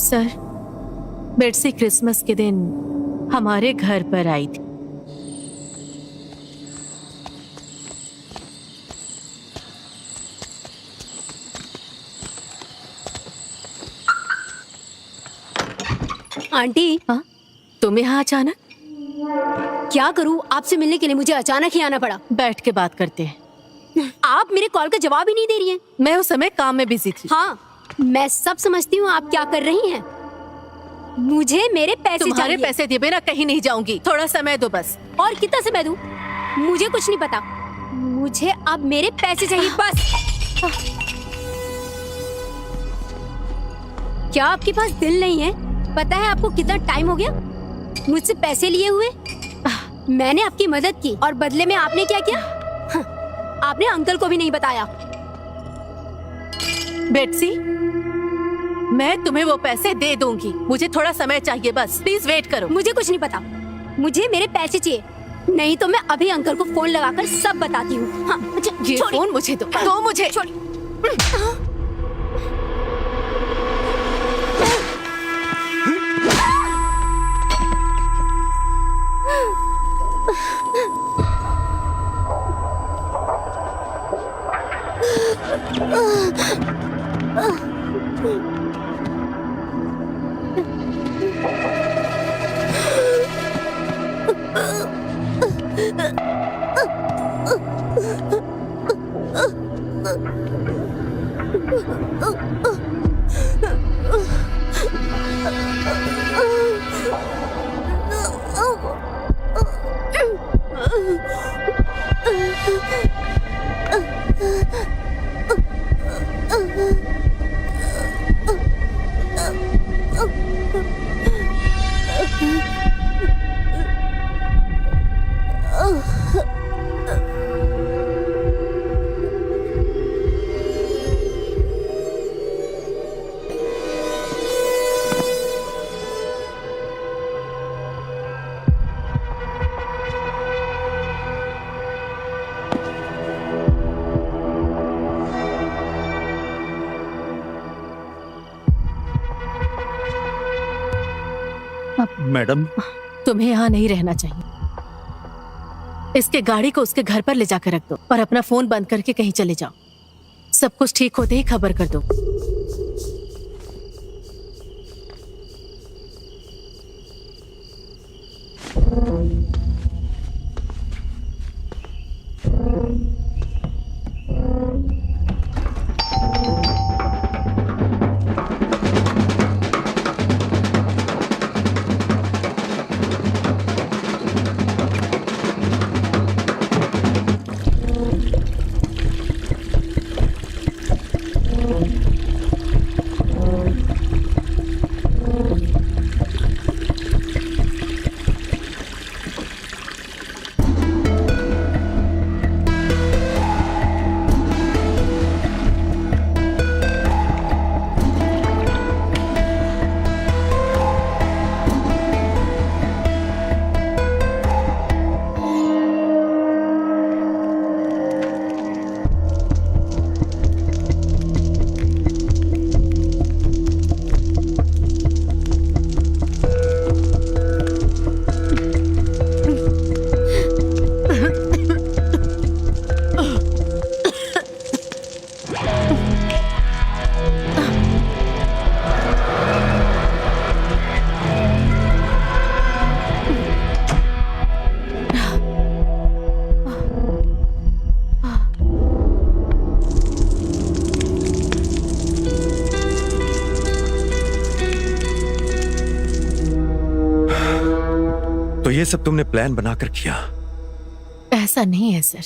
सर, बेटसी क्रिसमस के दिन हमारे घर पर आई थी। आंटी, हाँ? तुम यहाँ अचानक? क्या करूँ, आपसे मिलने के लिए मुझे अचानक ही आना पड़ा। बैठ के बात करते हैं। आप मेरे कॉल का जवाब ही नहीं दे रही हैं। मैं उस समय काम में बिजी थी। हाँ, मैं सब समझती हूँ आप क्या कर रही हैं। मुझे मेरे पैसे तुम्हारे चाहिए। पैसे दिए बिना कहीं नहीं जाऊंगी। थोड़ा समय दो बस। और कितना समय दूं? मुझे कुछ नहीं पता। मुझे अब मेरे पैसे चाहिए बस। क्या आपके पास दिल नहीं है? पता है आपको कितना टाइम हो गया मुझसे पैसे लिए हुए? मैंने आपकी मदद की और बदले में आपने क्या किया? आपने अंकल को भी नहीं बताया। बेटसी, मैं तुम्हें वो पैसे दे दूंगी। मुझे थोड़ा समय चाहिए बस। प्लीज वेट करो। मुझे कुछ नहीं पता। मुझे मेरे पैसे चाहिए, नहीं तो मैं अभी अंकल को फोन लगाकर सब बताती हूँ। हाँ, ये फोन मुझे दो मुझे। मैडम, तुम्हें यहाँ नहीं रहना चाहिए। इसके गाड़ी को उसके घर पर ले जाकर रख दो और अपना फोन बंद करके कहीं चले जाओ। सब कुछ ठीक होते ही खबर कर दो। तो ये सब तुमने प्लान बनाकर किया? ऐसा नहीं है सर।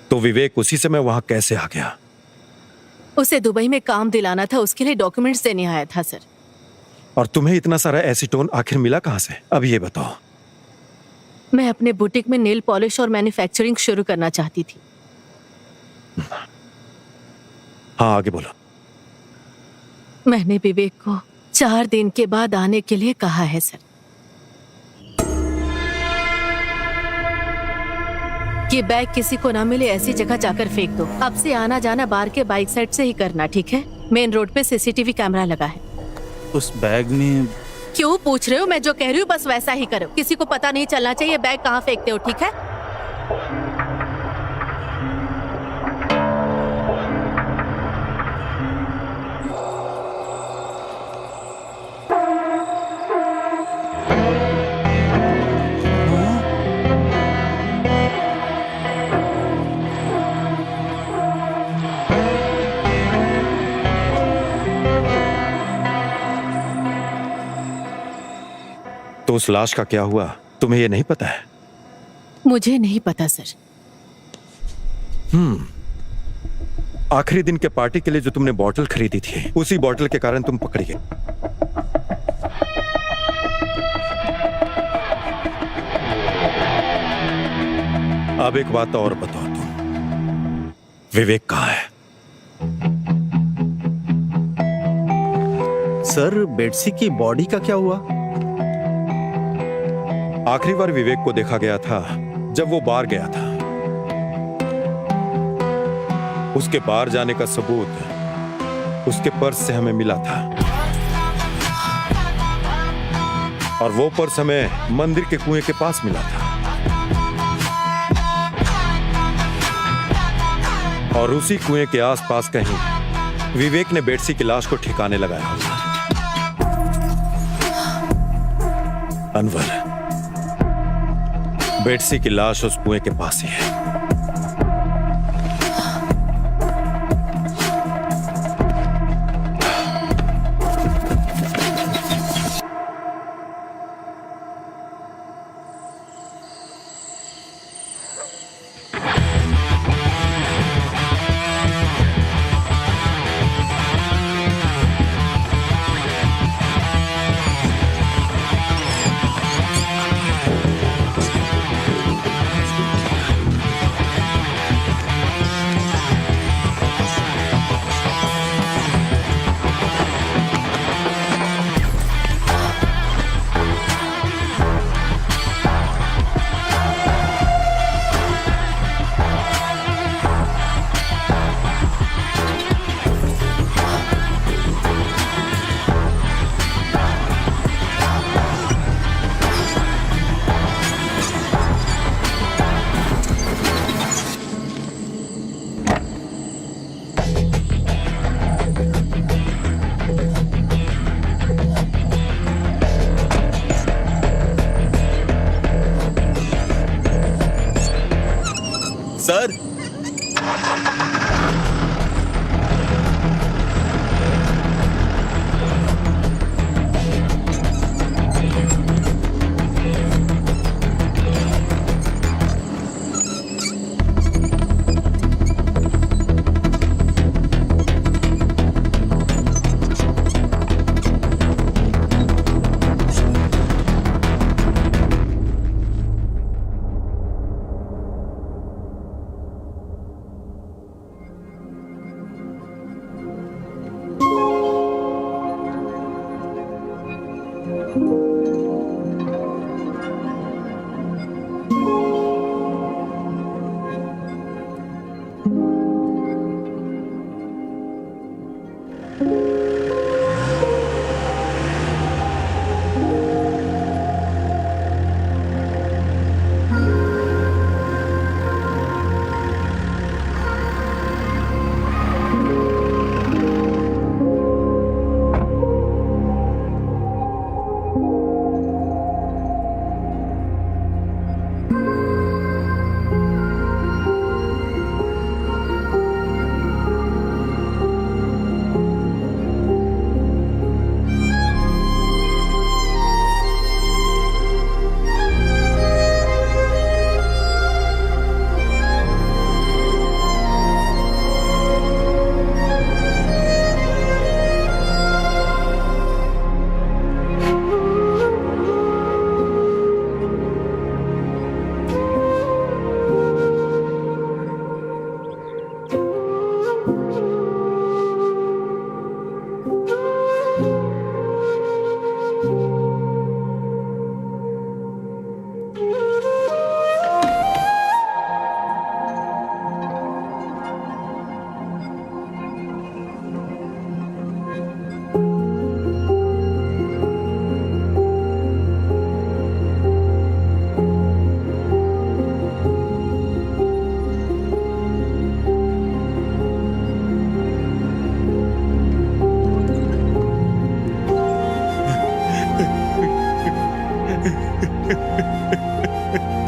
तो विवेक उसी समय वहां कैसे आ गया? उसे दुबई में काम दिलाना था, उसके लिए डॉक्यूमेंट्स देने आया था सर। और तुम्हें इतना सारा एसीटोन आखिर मिला कहां से? अब ये बताओ। मैं अपने बुटीक में नेल पॉलिश और मैन्युफैक्चरिंग शुरू करना चाहती थी। हाँ, आगे बोलो। मैंने विवेक को 4 दिन के बाद आने के लिए कहा है सर। ये बैग किसी को ना मिले ऐसी जगह जाकर फेंक दो। अब से आना जाना बार के बाइक साइड से ही करना, ठीक है? मेन रोड पे सीसीटीवी कैमरा लगा है। उस बैग में क्यों पूछ रहे हो? मैं जो कह रही हूँ बस वैसा ही करो। किसी को पता नहीं चलना चाहिए बैग कहाँ फेंकते हो, ठीक है? तो उस लाश का क्या हुआ, तुम्हें ये नहीं पता है? मुझे नहीं पता सर। आखिरी दिन के पार्टी के लिए जो तुमने बॉटल खरीदी थी, उसी बॉटल के कारण तुम पकड़ी गई। अब एक बात और बताओ, तुम विवेक कहाँ है? सर, बेटसी की बॉडी का क्या हुआ? आखिरी बार विवेक को देखा गया था जब वो बार गया था। उसके बार जाने का सबूत उसके पर्स से हमें मिला था, और वो पर्स हमें मंदिर के कुएं के पास मिला था। और उसी कुएं के आसपास कहीं विवेक ने बेटसी की लाश को ठिकाने लगाया होगा। अनवर, बेटसी की लाश उस कुएं के पास ही है। सर।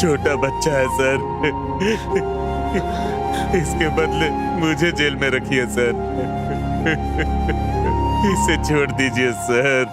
छोटा बच्चा है सर, इसके बदले मुझे जेल में रखिए सर, इसे छोड़ दीजिए सर।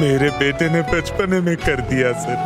मेरे बेटे ने बचपने में कर दिया सर।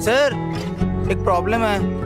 सर एक प्रॉब्लम है।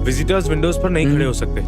विजिटर्स विंडोज पर नहीं खड़े हो सकते।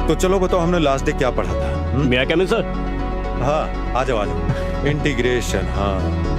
तो चलो बताओ, हमने लास्ट डे क्या पढ़ा था? मैं क्या मिल सर? हाँ, आ जाओ आ जाओ। इंटीग्रेशन, हाँ